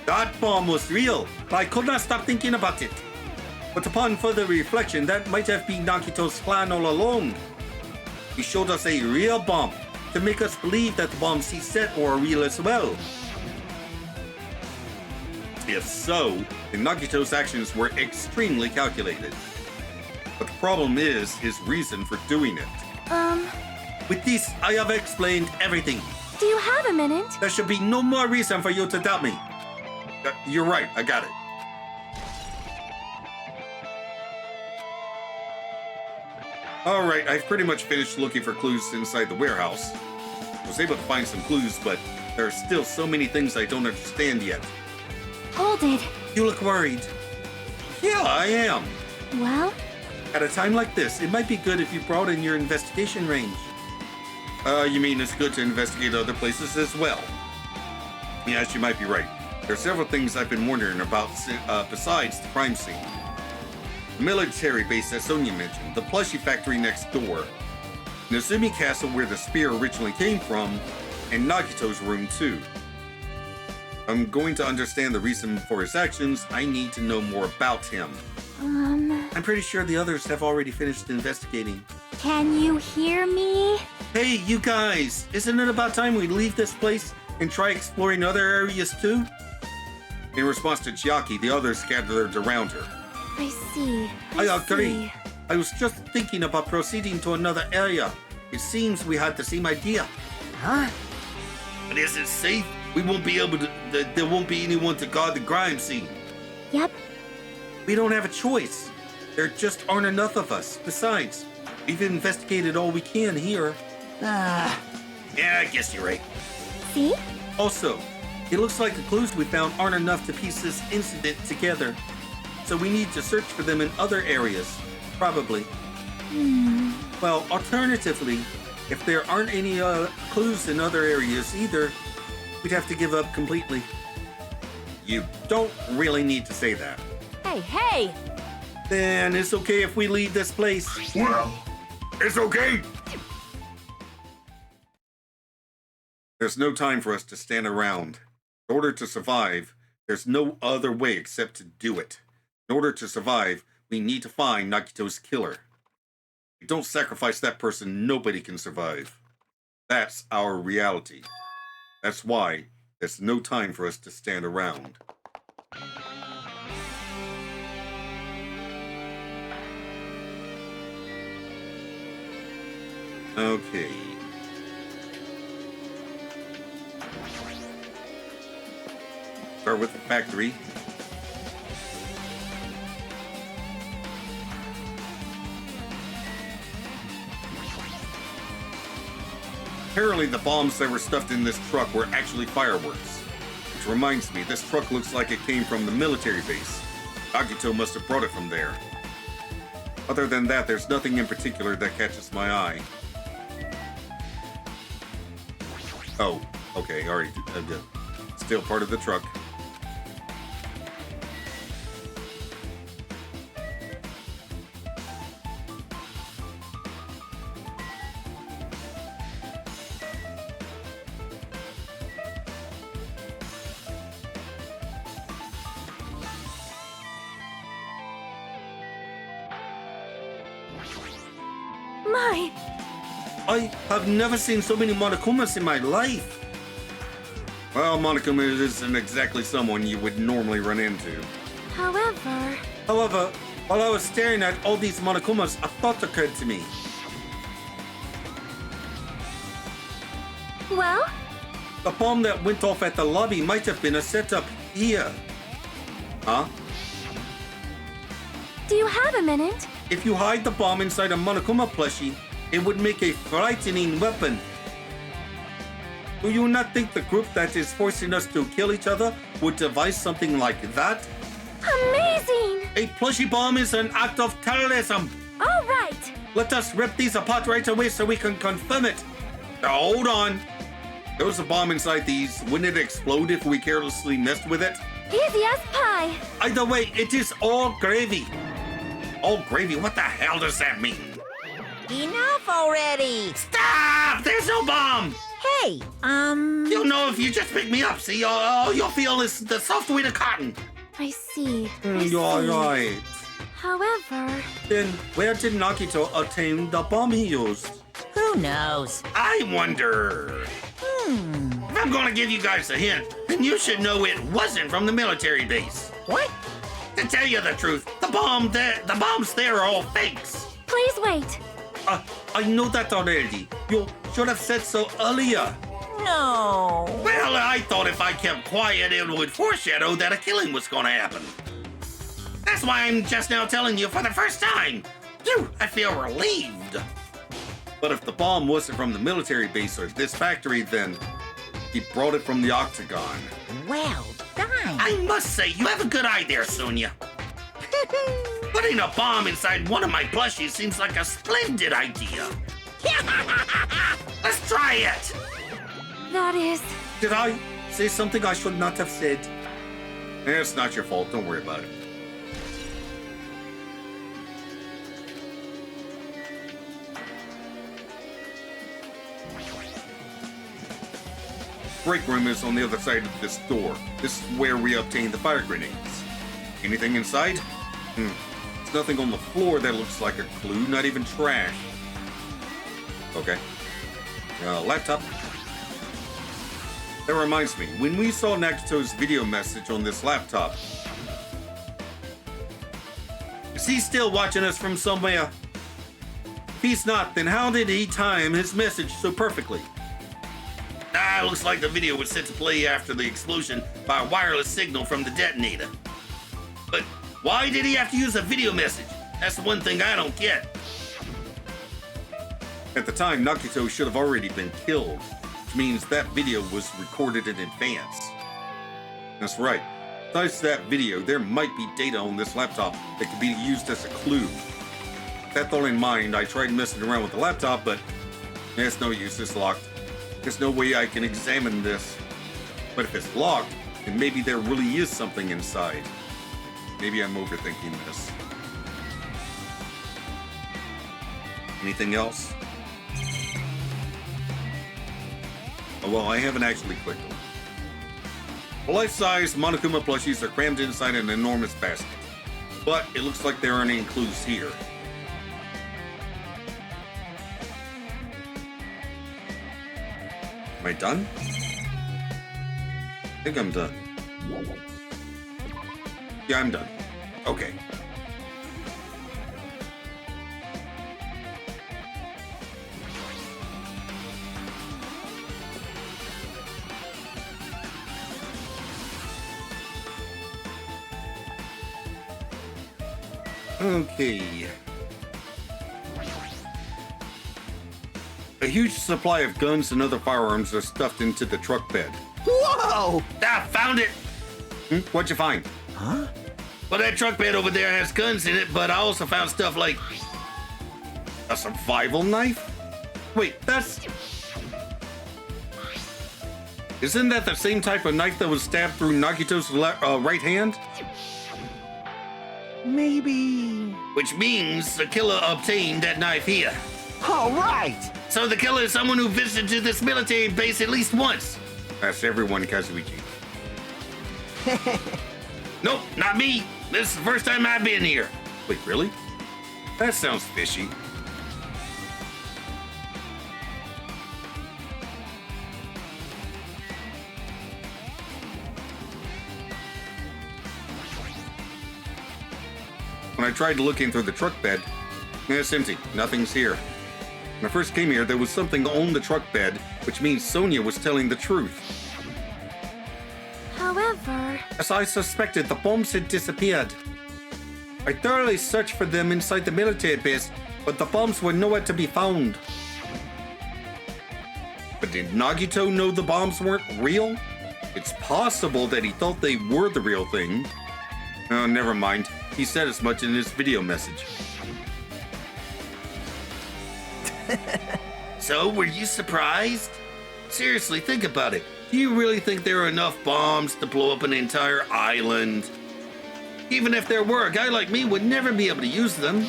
That bomb was real, but I could not stop thinking about it. But upon further reflection, that might have been Nagito's plan all along. He showed us a real bomb to make us believe that the bombs he set were real as well. If so, then Nagito's actions were extremely calculated. But the problem is his reason for doing it. With this, I have explained everything. Do you have a minute? There should be no more reason for you to doubt me. You're right, I got it. Alright, I've pretty much finished looking for clues inside the warehouse. I was able to find some clues, but there are still so many things I don't understand yet. Hold it. You look worried. Yeah, I am. Well, At a time like this, it might be good if you broaden your investigation range. You mean it's good to investigate other places as well? Yes, you might be right. There are several things I've been wondering about besides the crime scene. The military base that Sonia mentioned, the plushie factory next door, Nezumi Castle where the spear originally came from, and Nagito's room too. I'm going to understand the reason for his actions. I need to know more about him. I'm pretty sure the others have already finished investigating. Can you hear me? Hey, you guys! Isn't it about time we leave this place and try exploring other areas too? In response to Chiaki, the others gathered around her. I see. I agree. I was just thinking about proceeding to another area. It seems we had the same idea. Huh? But is it safe? We won't be able to... There won't be anyone to guard the crime scene. Yep. We don't have a choice. There just aren't enough of us. Besides, we've investigated all we can here. Yeah, I guess you're right. See? Also, it looks like the clues we found aren't enough to piece this incident together. So we need to search for them in other areas. Probably. Well, alternatively, if there aren't any clues in other areas either, we'd have to give up completely. You don't really need to say that. Hey, hey! Then it's okay if we leave this place. Well, it's okay. There's no time for us to stand around. In order to survive, there's no other way except to do it. In order to survive, we need to find Nagito's killer. If we don't sacrifice that person, nobody can survive. That's our reality. That's why there's no time for us to stand around. Okay. Start with the factory. Apparently the bombs that were stuffed in this truck were actually fireworks. Which reminds me, this truck looks like it came from the military base. Nagito must have brought it from there. Other than that, there's nothing in particular that catches my eye. Oh, okay, already. Still part of the truck. My! I have never seen so many Monokumas in my life. Well, Monokuma isn't exactly someone you would normally run into. However, while I was staring at all these Monokumas, a thought occurred to me. well, The bomb that went off at the lobby might have been a setup here. Huh? do you have a minute? If you hide the bomb inside a Monokuma plushie, it would make a frightening weapon. Do you not think the group that is forcing us to kill each other would devise something like that? Amazing! A plushie bomb is an act of terrorism. All right! Let us rip these apart right away so we can confirm it. Now, hold on. There was a bomb inside these. Wouldn't it explode if we carelessly messed with it? Easy as pie! Either way, it is all gravy. All gravy? What the hell does that mean? Enough already! Stop! There's no bomb! Hey, You'll know if you just pick me up. See, all you'll feel is the soft weight of cotton. I see. You're right. However, Then where did Nagito obtain the bomb he used? who knows? I wonder. If I'm gonna give you guys a hint, then you should know it wasn't from the military base. What? To tell you the truth, the bombs there are all fakes. please wait. I know that already. You should have said so earlier. No. Well, I thought if I kept quiet, it would foreshadow that a killing was gonna happen. That's why I'm just now telling you for the first time. Phew, I feel relieved. But if the bomb wasn't from the military base or this factory, then he brought it from the Octagon. Well done. I must say, you have a good eye there, Sonia. Putting a bomb inside one of my plushies seems like a splendid idea. Let's try it. That is... Did I say something I should not have said? It's not your fault. Don't worry about it. Break room is on the other side of this door. This is where we obtain the fire grenades. Anything inside? There's nothing on the floor that looks like a clue, not even trash. Okay. Laptop. That reminds me, when we saw Nagito's video message on this laptop, is he still watching us from somewhere? If he's not, then how did he time his message so perfectly? Looks like the video was set to play after the explosion by a wireless signal from the detonator. But why did he have to use a video message? That's the one thing I don't get. At the time, Nagito should have already been killed, which means that video was recorded in advance. That's right. Besides that video, there might be data on this laptop that could be used as a clue. With that thought in mind, I tried messing around with the laptop, but it's no use, it's locked. There's no way I can examine this. But if it's locked, then maybe there really is something inside. Maybe I'm overthinking this. Anything else? Oh, well, I haven't actually clicked them. The life-size Monokuma plushies are crammed inside an enormous basket. But it looks like there aren't any clues here. Am I done? I think I'm done. Yeah, I'm done. Okay. Okay. A huge supply of guns and other firearms are stuffed into the truck bed. Whoa! Found it! What'd you find? Huh? Well, that truck bed over there has guns in it, but I also found stuff like A survival knife? Wait, that's... Isn't that the same type of knife that was stabbed through Nagito's right hand? Maybe... Which means the killer obtained that knife here. All right! So the killer is someone who visited this military base at least once. That's everyone, Kazuichi. Nope, not me. This is the first time I've been here. Wait, really? That sounds fishy. When I tried looking through the truck bed, it's empty. Nothing's here. When I first came here, there was something on the truck bed, which means Sonia was telling the truth. However... As I suspected, the bombs had disappeared. I thoroughly searched for them inside the military base, but the bombs were nowhere to be found. But did Nagito know the bombs weren't real? It's possible that he thought they were the real thing. Oh, never mind. He said as much in his video message. So, were you surprised? Seriously, think about it. Do you really think there are enough bombs to blow up an entire island? Even if there were, a guy like me would never be able to use them.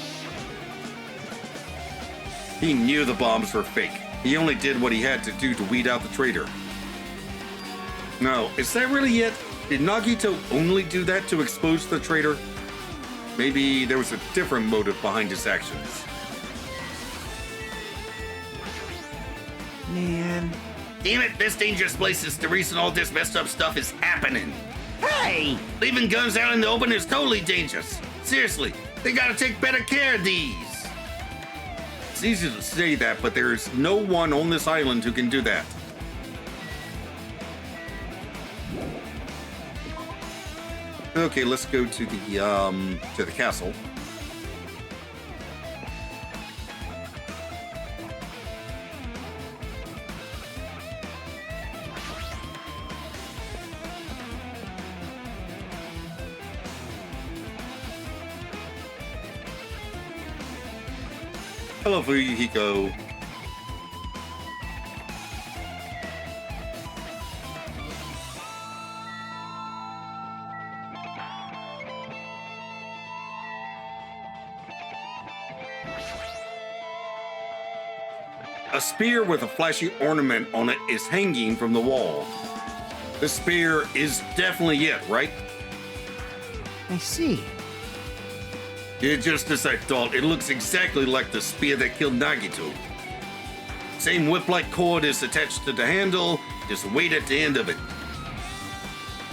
He knew the bombs were fake. He only did what he had to do to weed out the traitor. No, is that really it? Did Nagito only do that to expose the traitor? Maybe there was a different motive behind his actions. Man. Damn it, this dangerous place is the reason all this messed up stuff is happening. Hey! Leaving guns out in the open is totally dangerous. Seriously, they gotta take better care of these. It's easy to say that, but there's no one on this island who can do that. Okay, let's go to the castle. Hello, Fuyuhiko. A spear with a flashy ornament on it is hanging from the wall. The spear is definitely it, right? I see. Just as I thought, it looks exactly like the spear that killed Nagito. Same whip-like cord is attached to the handle, just weight at the end of it.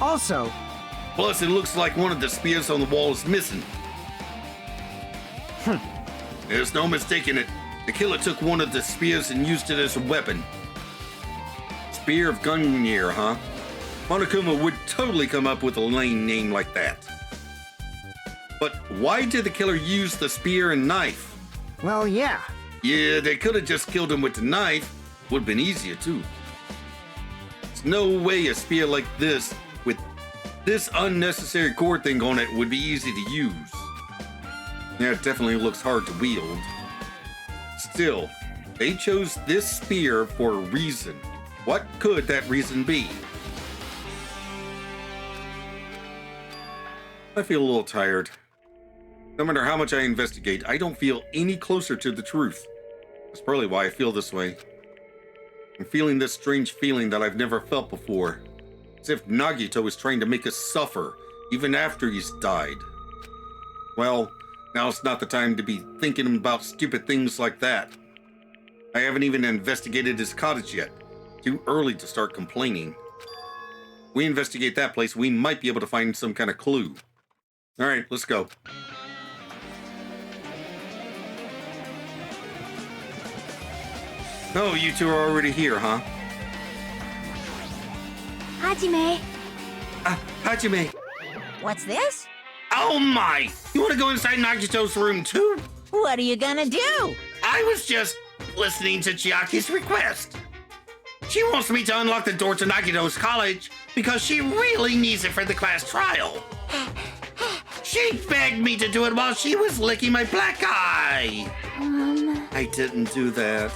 Also, Plus, it looks like one of the spears on the wall is missing. There's no mistaking it. The killer took one of the spears and used it as a weapon. Spear of Gungnir, huh? Monokuma would totally come up with a lame name like that. But why did the killer use the spear and knife? well, yeah. Yeah, they could have just killed him with the knife. Would have been easier, too. There's no way a spear like this, with this unnecessary cord thing on it, would be easy to use. Yeah, it definitely looks hard to wield. Still, they chose this spear for a reason. What could that reason be? I feel a little tired. No matter how much I investigate, I don't feel any closer to the truth. That's probably why I feel this way. I'm feeling this strange feeling that I've never felt before. As if Nagito is trying to make us suffer, even after he's died. Well, now's not the time to be thinking about stupid things like that. I haven't even investigated his cottage yet. Too early to start complaining. We investigate that place, we might be able to find some kind of clue. Alright, let's go. Oh, you two are already here, huh? Hajime. Hajime. What's this? Oh my! You want to go inside Nagito's room too? What are you gonna do? I was just listening to Chiaki's request. She wants me to unlock the door to Nagito's college because she really needs it for the class trial. She begged me to do it while she was licking my black eye. I didn't do that.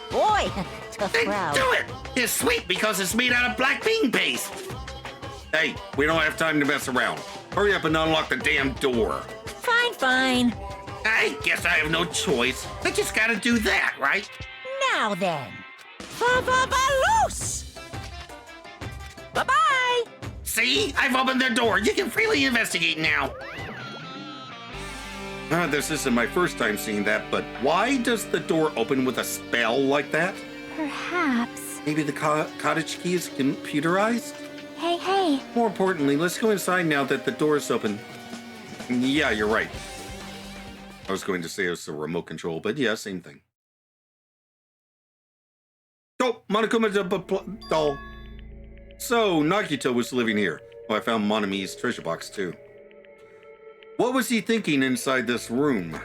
Boy, tough Then crowd. do it! It's sweet because it's made out of black bean paste. Hey, we don't have time to mess around. Hurry up and unlock the damn door. Fine, fine. I guess I have no choice. I just gotta do that, right? Now then. Loose! Bye-bye! See? I've opened the door. You can freely investigate now. This isn't my first time seeing that, but why does the door open with a spell like that? Perhaps. Maybe the cottage key is computerized? Hey. More importantly, let's go inside now that the door is open. Yeah, you're right. I was going to say it was a remote control, but yeah, same thing. Oh, Monokuma doll. So, Nagito was living here. Well, I found Monami's treasure box, too. What was he thinking inside this room?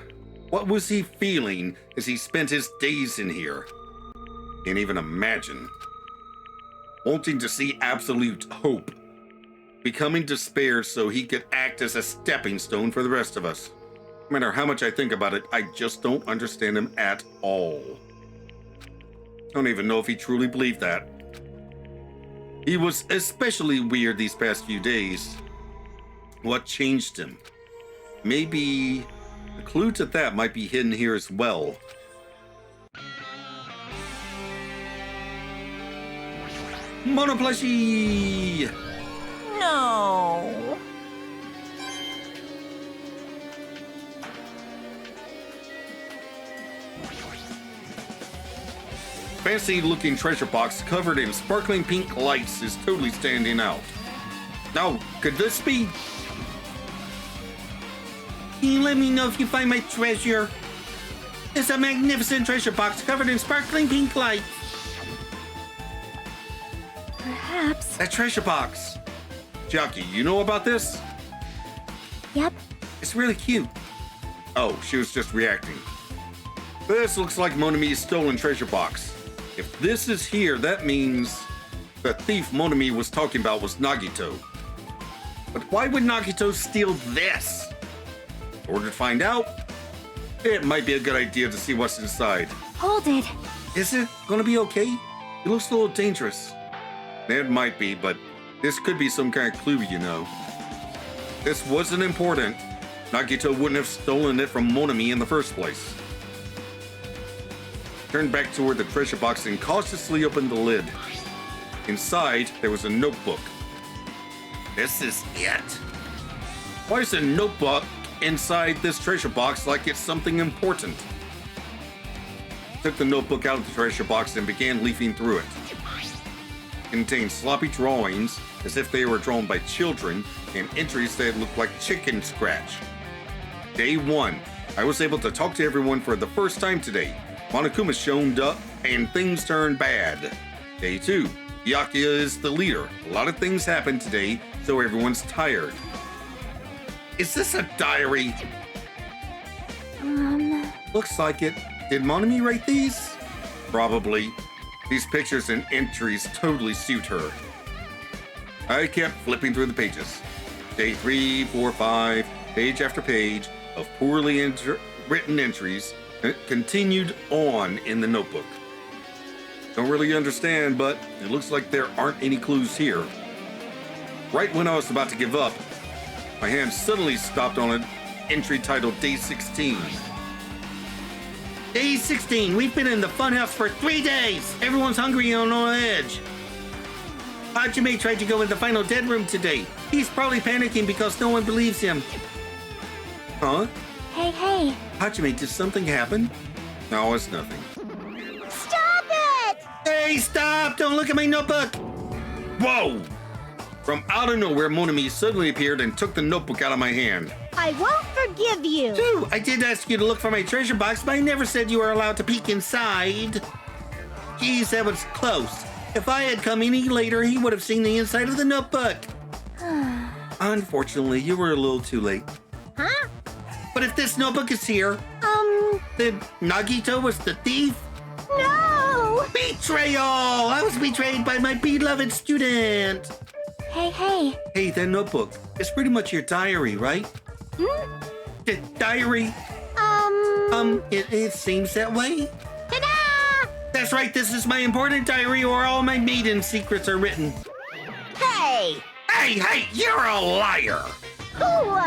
What was he feeling as he spent his days in here? Can't even imagine. Wanting to see absolute hope. Becoming despair so he could act as a stepping stone for the rest of us. No matter how much I think about it, I just don't understand him at all. I don't even know if he truly believed that. He was especially weird these past few days. What changed him? Maybe a clue to that might be hidden here as well. Monoplushie! No. Fancy looking treasure box covered in sparkling pink lights is totally standing out. Now, could this be? Can you let me know if you find my treasure? It's a magnificent treasure box covered in sparkling pink lights. Perhaps. That treasure box. Jockey, you know about this? Yep. It's really cute. Oh, she was just reacting. This looks like Monami's stolen treasure box. If this is here, that means the thief Monami was talking about was Nagito. But why would Nagito steal this? In order to find out, It might be a good idea to see what's inside. Hold it. Is it gonna be okay? It looks a little dangerous. It might be, but this could be some kind of clue, you know. This wasn't important. Nagito wouldn't have stolen it from Monami in the first place. Turned back toward the treasure box and cautiously opened the lid. Inside, there was a notebook. This is it. Why is a notebook inside this treasure box like it's something important? Took the notebook out of the treasure box and began leafing through it. It contained sloppy drawings, as if they were drawn by children, and entries that looked like chicken scratch. Day 1. I was able to talk to everyone for the first time today. Monokuma showed up, and things turned bad. Day 2. Byakuya is the leader. A lot of things happened today, so everyone's tired. Is this a diary? Looks like it. Did Monami write these? Probably. These pictures and entries totally suit her. I kept flipping through the pages. Day 3, 4, 5, page after page of poorly written entries continued on in the notebook. Don't really understand, but it looks like there aren't any clues here. Right when I was about to give up, my hand suddenly stopped on an entry titled Day 16. Day 16. We've been in the funhouse for 3 days. Everyone's hungry and on edge. Hajime tried to go in the final dead room today. He's probably panicking because no one believes him. Huh? Hey. Hajime, did something happen? No, it's nothing. Stop it! Hey, stop! Don't look at my notebook! Whoa! From out of nowhere, Monami suddenly appeared and took the notebook out of my hand. I won't forgive you. Dude, I did ask you to look for my treasure box, but I never said you were allowed to peek inside. Geez, that was close. If I had come any later, he would have seen the inside of the notebook. Unfortunately, you were a little too late. Huh? But if this notebook is here, then Nagito was the thief? No! Betrayal! I was betrayed by my beloved student. Hey. Hey, that notebook. It's pretty much your diary, right? The diary? It seems that way. Ta-da! That's right, this is my important diary where all my maiden secrets are written. Hey! Hey, you're a liar! Ooh,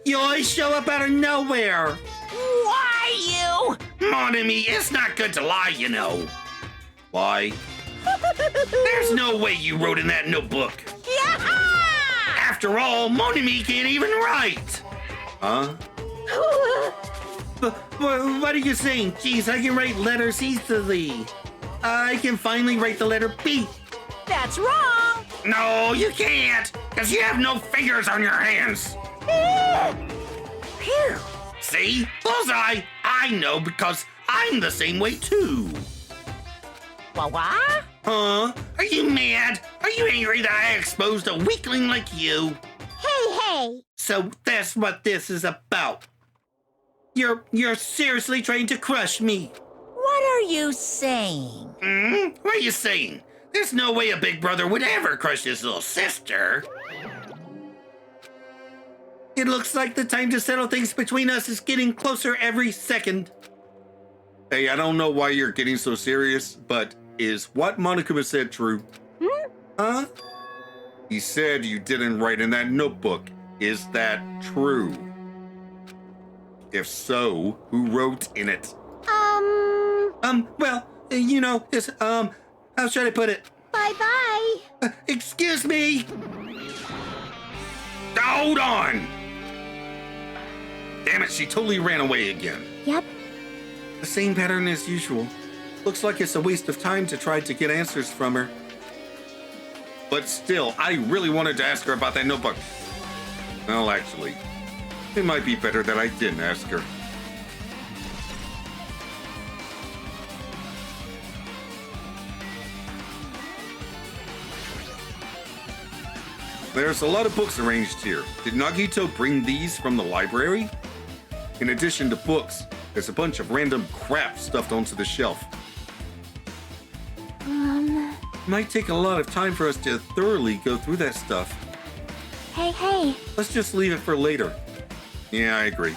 You always show up out of nowhere! Why you? Monami, it's not good to lie, you know. Why? There's no way you wrote in that notebook. Yeah! After all, Monami can't even write. Huh? What are you saying? Jeez, I can write letters easily. I can finally write the letter B. That's wrong! No, you can't, because you have no fingers on your hands. Phew! See? Bullseye! I know because I'm the same way too. What? Huh? Are you mad? Are you angry that I exposed a weakling like you? Hey. So that's what this is about. You're seriously trying to crush me. What are you saying? What are you saying? There's no way a big brother would ever crush his little sister. It looks like the time to settle things between us is getting closer every second. Hey, I don't know why you're getting so serious, but is what Monokuma said true? Huh? He said you didn't write in that notebook. Is that true? If so, who wrote in it? Well, you know, it's, how should I put it? Bye-bye. Excuse me! Hold on! Damn it, she totally ran away again. Yep. The same pattern as usual. Looks like it's a waste of time to try to get answers from her. But still, I really wanted to ask her about that notebook. Well, actually, it might be better that I didn't ask her. There's a lot of books arranged here. Did Nagito bring these from the library? In addition to books, there's a bunch of random crap stuffed onto the shelf. Might take a lot of time for us to thoroughly go through that stuff. Hey. Let's just leave it for later. Yeah, I agree.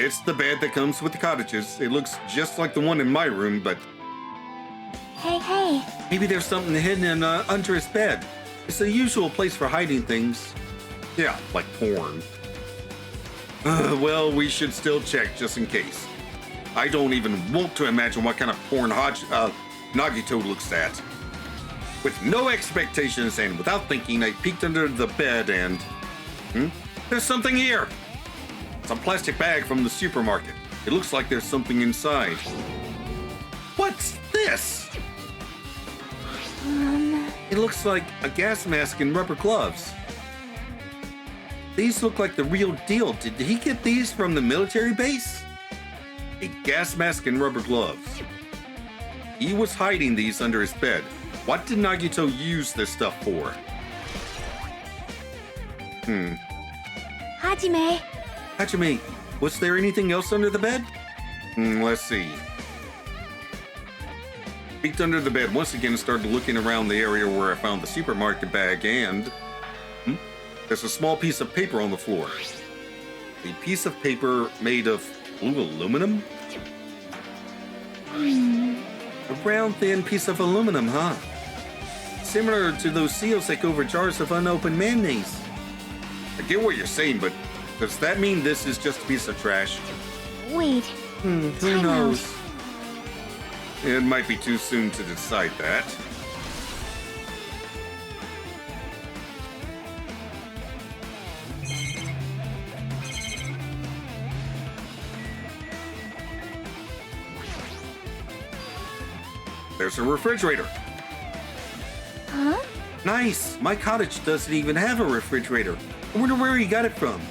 It's the bed that comes with the cottages. It looks just like the one in my room, but Hey. maybe there's something hidden under his bed. It's the usual place for hiding things. Yeah, like porn. Well, we should still check just in case. I don't even want to imagine what kind of porn Nagito looks at. With no expectations and without thinking, I peeked under the bed and... There's something here! It's a plastic bag from the supermarket. It looks like there's something inside. What's this? It looks like a gas mask and rubber gloves. These look like the real deal. Did he get these from the military base? A gas mask and rubber gloves. He was hiding these under his bed. What did Nagito use this stuff for? Hajime, was there anything else under the bed? Let's see. Peeked under the bed once again and started looking around the area where I found the supermarket bag and... there's a small piece of paper on the floor. A piece of paper made of blue aluminum? A round, thin piece of aluminum, huh? Similar to those seals that go over jars of unopened mayonnaise. I get what you're saying, but does that mean this is just a piece of trash? Wait. Who knows? It might be too soon to decide that. There's a refrigerator. Huh? Nice! My cottage doesn't even have a refrigerator. I wonder where he got it from.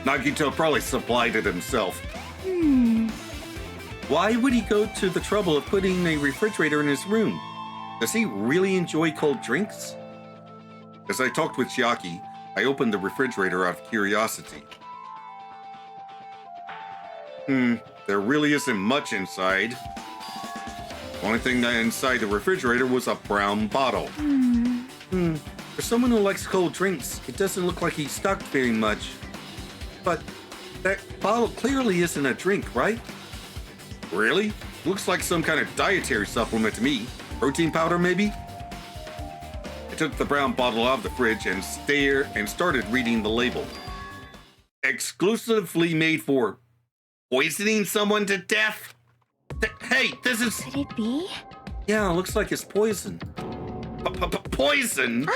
Nagito probably supplied it himself. Why would he go to the trouble of putting a refrigerator in his room? Does he really enjoy cold drinks? As I talked with Chiaki, I opened the refrigerator out of curiosity. There really isn't much inside. Only thing inside the refrigerator was a brown bottle. For someone who likes cold drinks, it doesn't look like he's stocked very much. But that bottle clearly isn't a drink, right? Really? Looks like some kind of dietary supplement to me. Protein powder, maybe? I took the brown bottle out of the fridge and started reading the label. Exclusively made for poisoning someone to death? Hey, this is... Could it be? Yeah, looks like it's poison. Poison?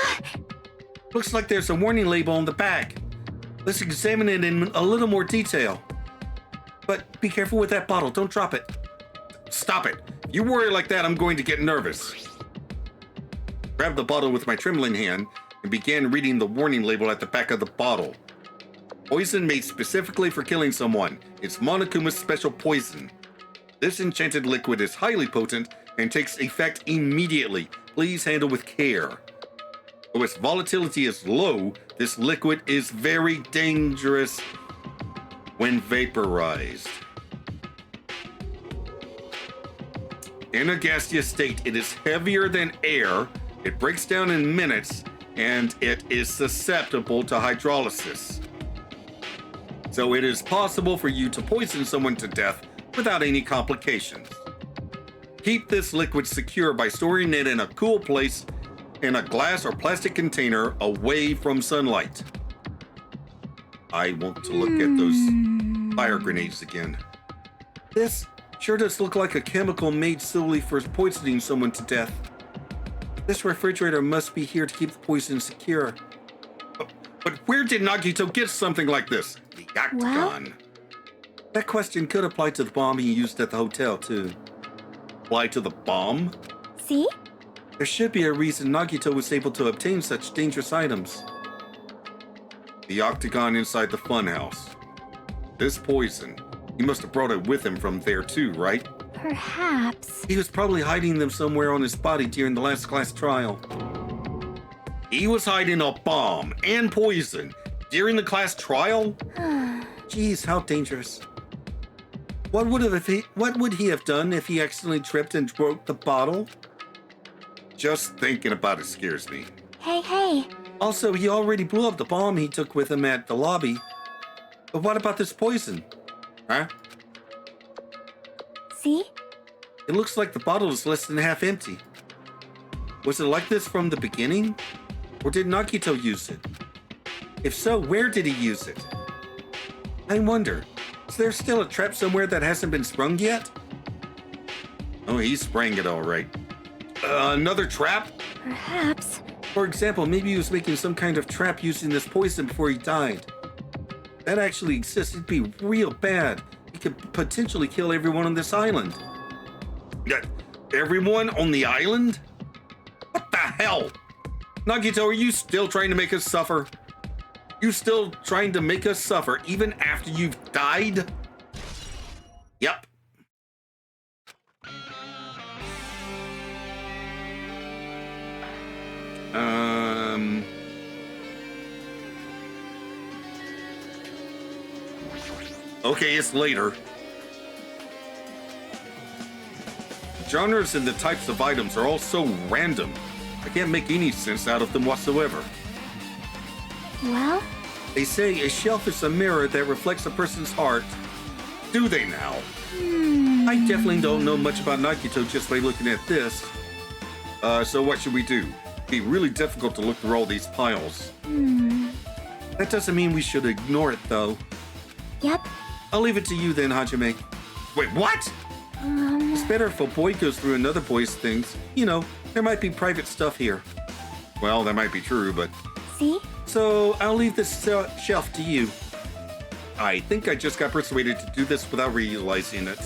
Looks like there's a warning label on the back. Let's examine it in a little more detail. But be careful with that bottle. Don't drop it. Stop it. If you worry like that, I'm going to get nervous. Grabbed the bottle with my trembling hand and began reading the warning label at the back of the bottle. Poison made specifically for killing someone. It's Monokuma's special poison. This enchanted liquid is highly potent and takes effect immediately. Please handle with care. Though its volatility is low, this liquid is very dangerous when vaporized. In a gaseous state, it is heavier than air, it breaks down in minutes, and it is susceptible to hydrolysis. So it is possible for you to poison someone to death without any complications. Keep this liquid secure by storing it in a cool place in a glass or plastic container away from sunlight. I want to look at those fire grenades again. This sure does look like a chemical made solely for poisoning someone to death. This refrigerator must be here to keep the poison secure. But where did Nagito get something like this? The octagon. That question could apply to the bomb he used at the hotel, too. Apply to the bomb? See? There should be a reason Nagito was able to obtain such dangerous items. The octagon inside the funhouse. This poison, he must have brought it with him from there too, right? Perhaps. He was probably hiding them somewhere on his body during the last class trial. He was hiding a bomb and poison during the class trial? Jeez, how dangerous. What would he have done if he accidentally tripped and broke the bottle? Just thinking about it scares me. Hey. Also, he already blew up the bomb he took with him at the lobby. But what about this poison? Huh? See? It looks like the bottle is less than half empty. Was it like this from the beginning? Or did Nagito use it? If so, where did he use it? I wonder, is there still a trap somewhere that hasn't been sprung yet? Oh, he sprang it all right. Another trap? Perhaps. For example, maybe he was making some kind of trap using this poison before he died. That actually exists. It'd be real bad. He could potentially kill everyone on this island. Everyone on the island? What the hell? Nagito, are you still trying to make us suffer? You still trying to make us suffer even after you've died? Yep. Okay, it's later. Genres and the types of items are all so random. I can't make any sense out of them whatsoever. Well? They say a shelf is a mirror that reflects a person's heart. Do they now? I definitely don't know much about Nagito just by looking at this. So what should we do? It'd be really difficult to look through all these piles. That doesn't mean we should ignore it, though. Yep. I'll leave it to you then, Hajime. Wait, what? It's better if a boy goes through another boy's things. You know, there might be private stuff here. Well, that might be true, but... See? So, I'll leave this shelf to you. I think I just got persuaded to do this without realizing it.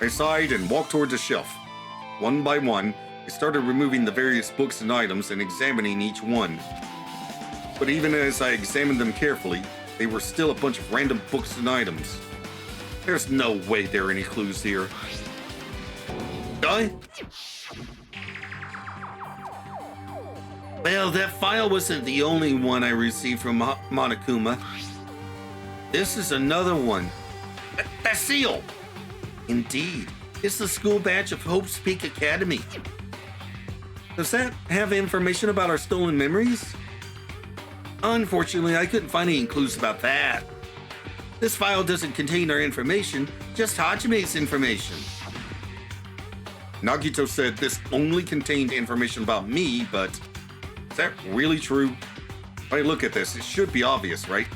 I sighed and walked toward the shelf. One by one, I started removing the various books and items and examining each one. But even as I examined them carefully, they were still a bunch of random books and items. There's no way there are any clues here. Well, that file wasn't the only one I received from Monokuma. This is another one. That seal! Indeed, it's the school badge of Hope's Peak Academy. Does that have information about our stolen memories? Unfortunately, I couldn't find any clues about that. This file doesn't contain our information, just Hajime's information. Nagito said this only contained information about me, but is that really true? If I look at this, it should be obvious, right?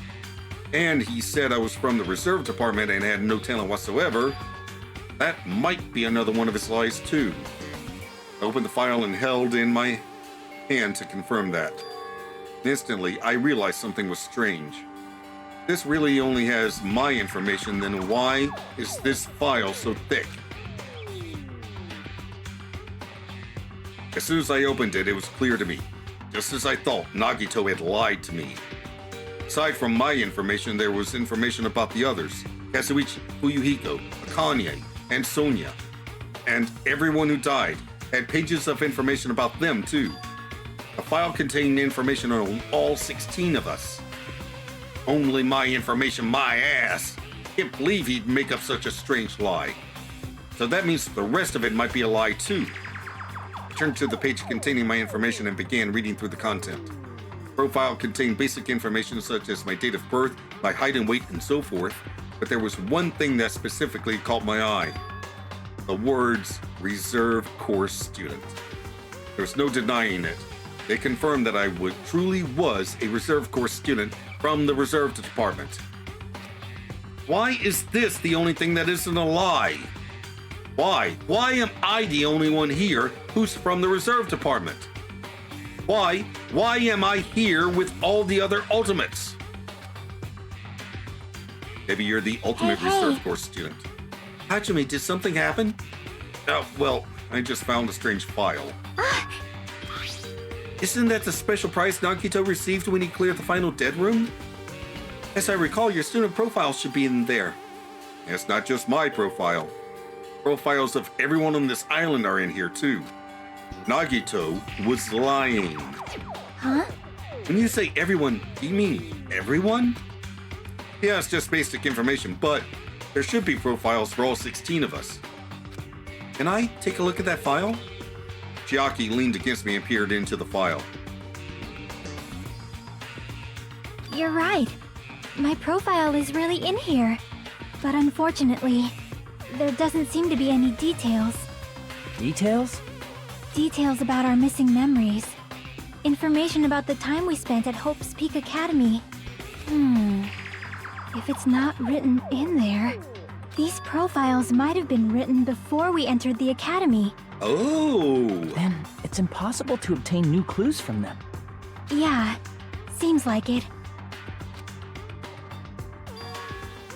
And he said I was from the reserve department and had no talent whatsoever. That might be another one of his lies, too. I opened the file and held in my hand to confirm that. Instantly, I realized something was strange. This really only has my information, then why is this file so thick? As soon as I opened it, it was clear to me. Just as I thought, Nagito had lied to me. Aside from my information, there was information about the others. Kazuichi, Fuyuhiko, Akane, and Sonia. And everyone who died had pages of information about them, too. The file contained information on all 16 of us. Only my information, my ass. Can't believe he'd make up such a strange lie. So that means the rest of it might be a lie, too. I turned to the page containing my information and began reading through the content. The profile contained basic information such as my date of birth, my height and weight, and so forth, but there was one thing that specifically caught my eye. The words, reserve course student. There was no denying it. They confirmed that I truly was a reserve course student from the reserve department. Why is this the only thing that isn't a lie? Why? Why am I the only one here who's from the reserve department? Why am I here with all the other ultimates? Maybe you're the ultimate reserve course student. Hajime, did something happen? Oh, well, I just found a strange file. Isn't that the special prize Nagito received when he cleared the final dead room? As I recall, your student profile should be in there. It's not just my profile. Profiles of everyone on this island are in here too. Nagito was lying. Huh? When you say everyone, do you mean everyone? Yeah, it's just basic information, but there should be profiles for all 16 of us. Can I take a look at that file? Chiaki leaned against me and peered into the file. You're right. My profile is really in here. But unfortunately, there doesn't seem to be any details. Details? Details about our missing memories. Information about the time we spent at Hope's Peak Academy. If it's not written in there, these profiles might have been written before we entered the academy. Oh. Then it's impossible to obtain new clues from them. Yeah, seems like it.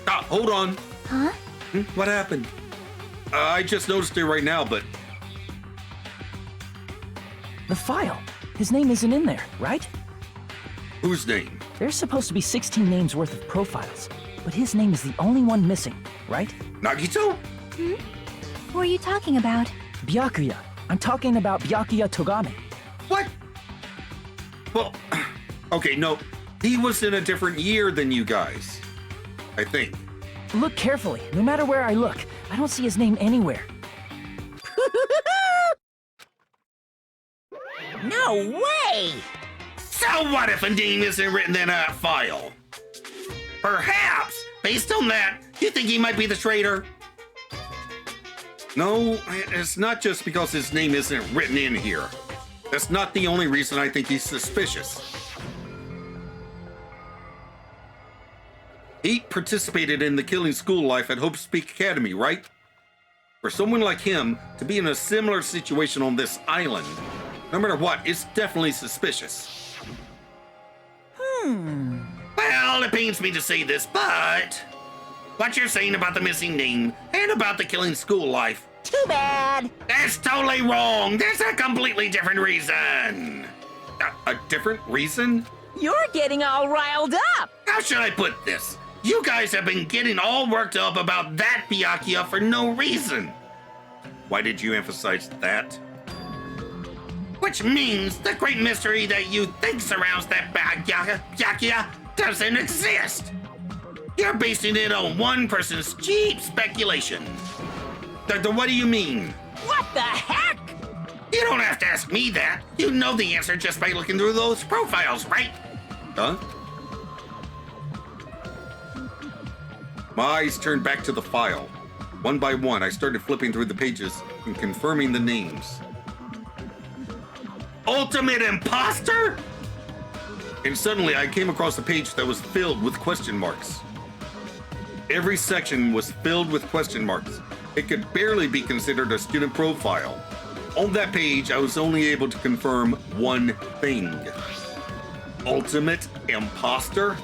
Ah, hold on. Huh? What happened? I just noticed it right now, but... The file. His name isn't in there, right? Whose name? There's supposed to be 16 names worth of profiles, but his name is the only one missing, right? Nagito? Who are you talking about? Byakuya. I'm talking about Byakuya Togame. What? Well, okay, no. He was in a different year than you guys. I think. Look carefully. No matter where I look, I don't see his name anywhere. No way! So what if a name isn't written in a file? Perhaps, based on that, you think he might be the traitor? No, it's not just because his name isn't written in here. That's not the only reason I think he's suspicious. He participated in the killing school life at Hope's Peak Academy, right? For someone like him to be in a similar situation on this island, no matter what, it's definitely suspicious. Well, it pains me to say this, but what you're saying about the missing name and about the killing school life, Too bad. that's totally wrong. There's a completely different reason. A different reason? You're getting all riled up. How should I put this? You guys have been getting all worked up about that Byakuya for no reason. Why did you emphasize that? Which means the great mystery that you think surrounds that Byakuya doesn't exist. You're basing it on one person's cheap speculation. What do you mean? What the heck? You don't have to ask me that. You know the answer just by looking through those profiles, right? Huh? My eyes turned back to the file. One by one, I started flipping through the pages and confirming the names. Ultimate imposter? And suddenly I came across a page that was filled with question marks. Every section was filled with question marks. It could barely be considered a student profile. On that page, I was only able to confirm one thing. Ultimate imposter?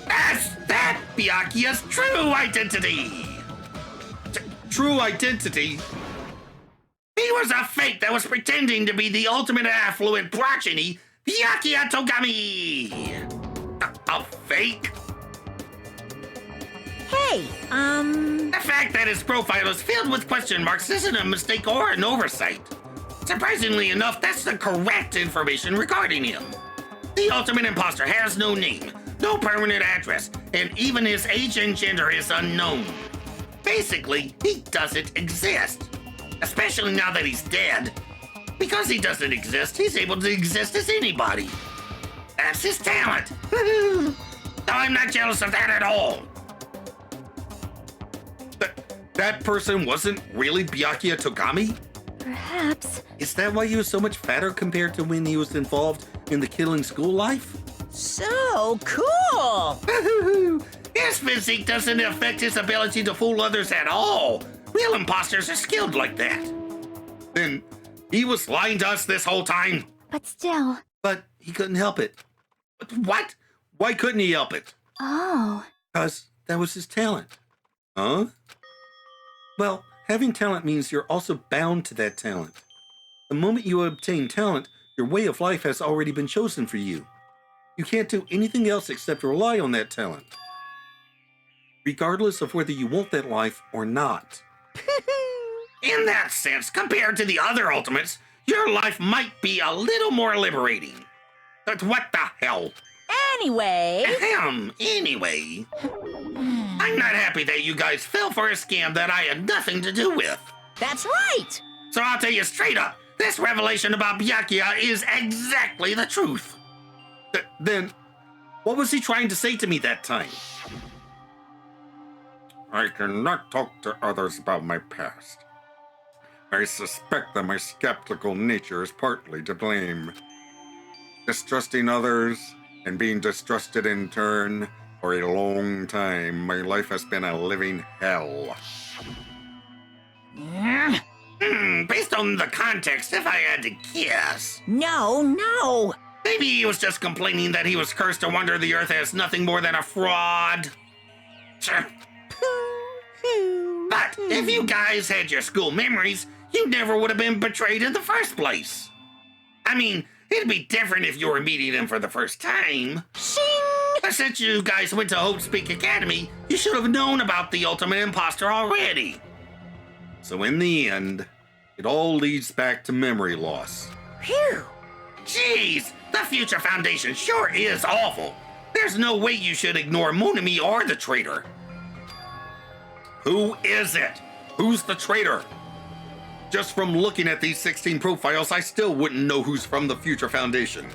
That's that Byakuya's true identity! True identity? He was a fake that was pretending to be the ultimate affluent progeny, Byakuya Togami! A fake? Hey, The fact that his profile is filled with question marks isn't a mistake or an oversight. Surprisingly enough, that's the correct information regarding him. The ultimate imposter has no name, no permanent address, and even his age and gender is unknown. Basically, he doesn't exist. Especially now that he's dead. Because he doesn't exist, he's able to exist as anybody. That's his talent. I'm not jealous of that at all. That person wasn't really Byakuya Togami? Perhaps. Is that why he was so much fatter compared to when he was involved in the killing school life? so cool. His physique doesn't affect his ability to fool others at all. Real imposters are skilled like that. Then he was lying to us this whole time. But still. But he couldn't help it. What? Why couldn't he help it? Oh. Because that was his talent. Huh? Well, having talent means you're also bound to that talent. The moment you obtain talent, your way of life has already been chosen for you. You can't do anything else except rely on that talent, regardless of whether you want that life or not. In that sense, compared to the other ultimates, your life might be a little more liberating. But what the hell? Anyway, Anyway. I'm not happy that you guys fell for a scam that I had nothing to do with. that's right. So I'll tell you straight up, this revelation about Byakuya is exactly the truth. Then, what was he trying to say to me that time? I cannot talk to others about my past. I suspect that my skeptical nature is partly to blame. Distrusting others and being distrusted in turn, for a long time, my life has been a living hell. Based on the context, if I had to guess, No. maybe he was just complaining that he was cursed to wonder the Earth as nothing more than a fraud. Sure. But if you guys had your school memories, you never would have been betrayed in the first place. I mean, it'd be different if you were meeting him for the first time. But since you guys went to Hope's Peak Academy, you should have known about the ultimate imposter already. So in the end, it all leads back to memory loss. Phew. Jeez, the Future Foundation sure is awful. There's no way you should ignore Monokuma or the traitor. Who is it? Who's the traitor? Just from looking at these 16 profiles, I still wouldn't know who's from the Future Foundation.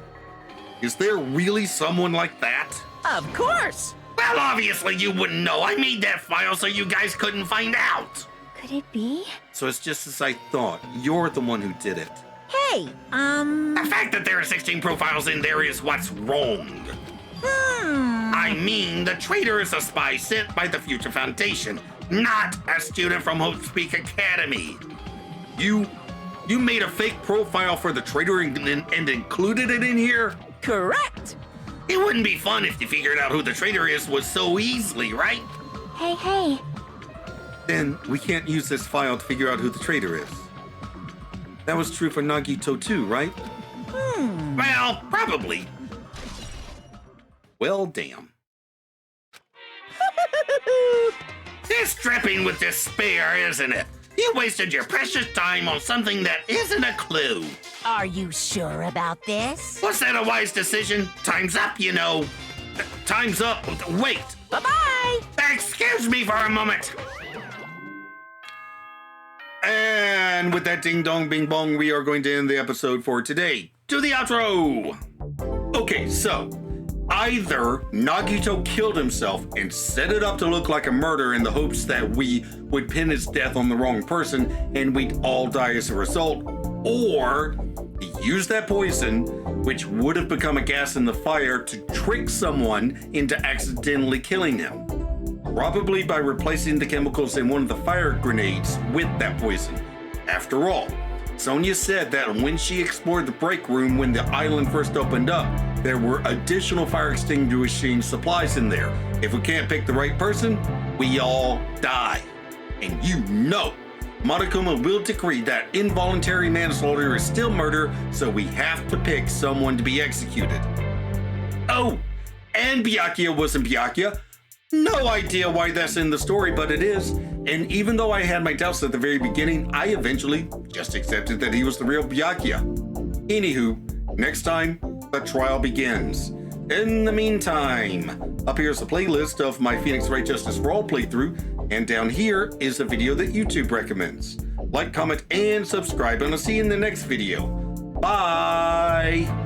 Is there really someone like that? Of course. Well, obviously you wouldn't know. I made that file so you guys couldn't find out. Could it be? So it's just as I thought. You're the one who did it. Hey, The fact that there are 16 profiles in there is what's wrong. I mean, the traitor is a spy sent by the Future Foundation, not a student from Hope's Peak Academy. You made a fake profile for the traitor and included it in here? correct. It wouldn't be fun if you figured out who the traitor is was so easily, right? Hey. Then we can't use this file to figure out who the traitor is. That was true for Nagito too, right? Well, probably. Well, damn. It's dripping with despair, isn't it? You wasted your precious time on something that isn't a clue. Are you sure about this? Was that a wise decision? Time's up, you know. Time's up. Wait. Bye-bye. Excuse me for a moment. And with that ding dong bing bong, we are going to end the episode for today. To the outro. Okay, so either Nagito killed himself and set it up to look like a murder in the hopes that we would pin his death on the wrong person and we'd all die as a result, or he used that poison, which would have become a gas in the fire, to trick someone into accidentally killing him. Probably by replacing the chemicals in one of the fire grenades with that poison. After all, Sonia said that when she explored the break room when the island first opened up, there were additional fire extinguishing supplies in there. If we can't pick the right person, we all die. And you know, Monokuma will decree that involuntary manslaughter is still murder, so we have to pick someone to be executed. Oh, and Byakuya wasn't Byakuya. No idea why that's in the story, but it is. And even though I had my doubts at the very beginning, I eventually just accepted that he was the real Byakuya. Anywho, next time, the trial begins. In the meantime, up here is a playlist of my Phoenix Wright Justice for All playthrough, and down here is a video that YouTube recommends. Like, comment, and subscribe, and I'll see you in the next video. Bye!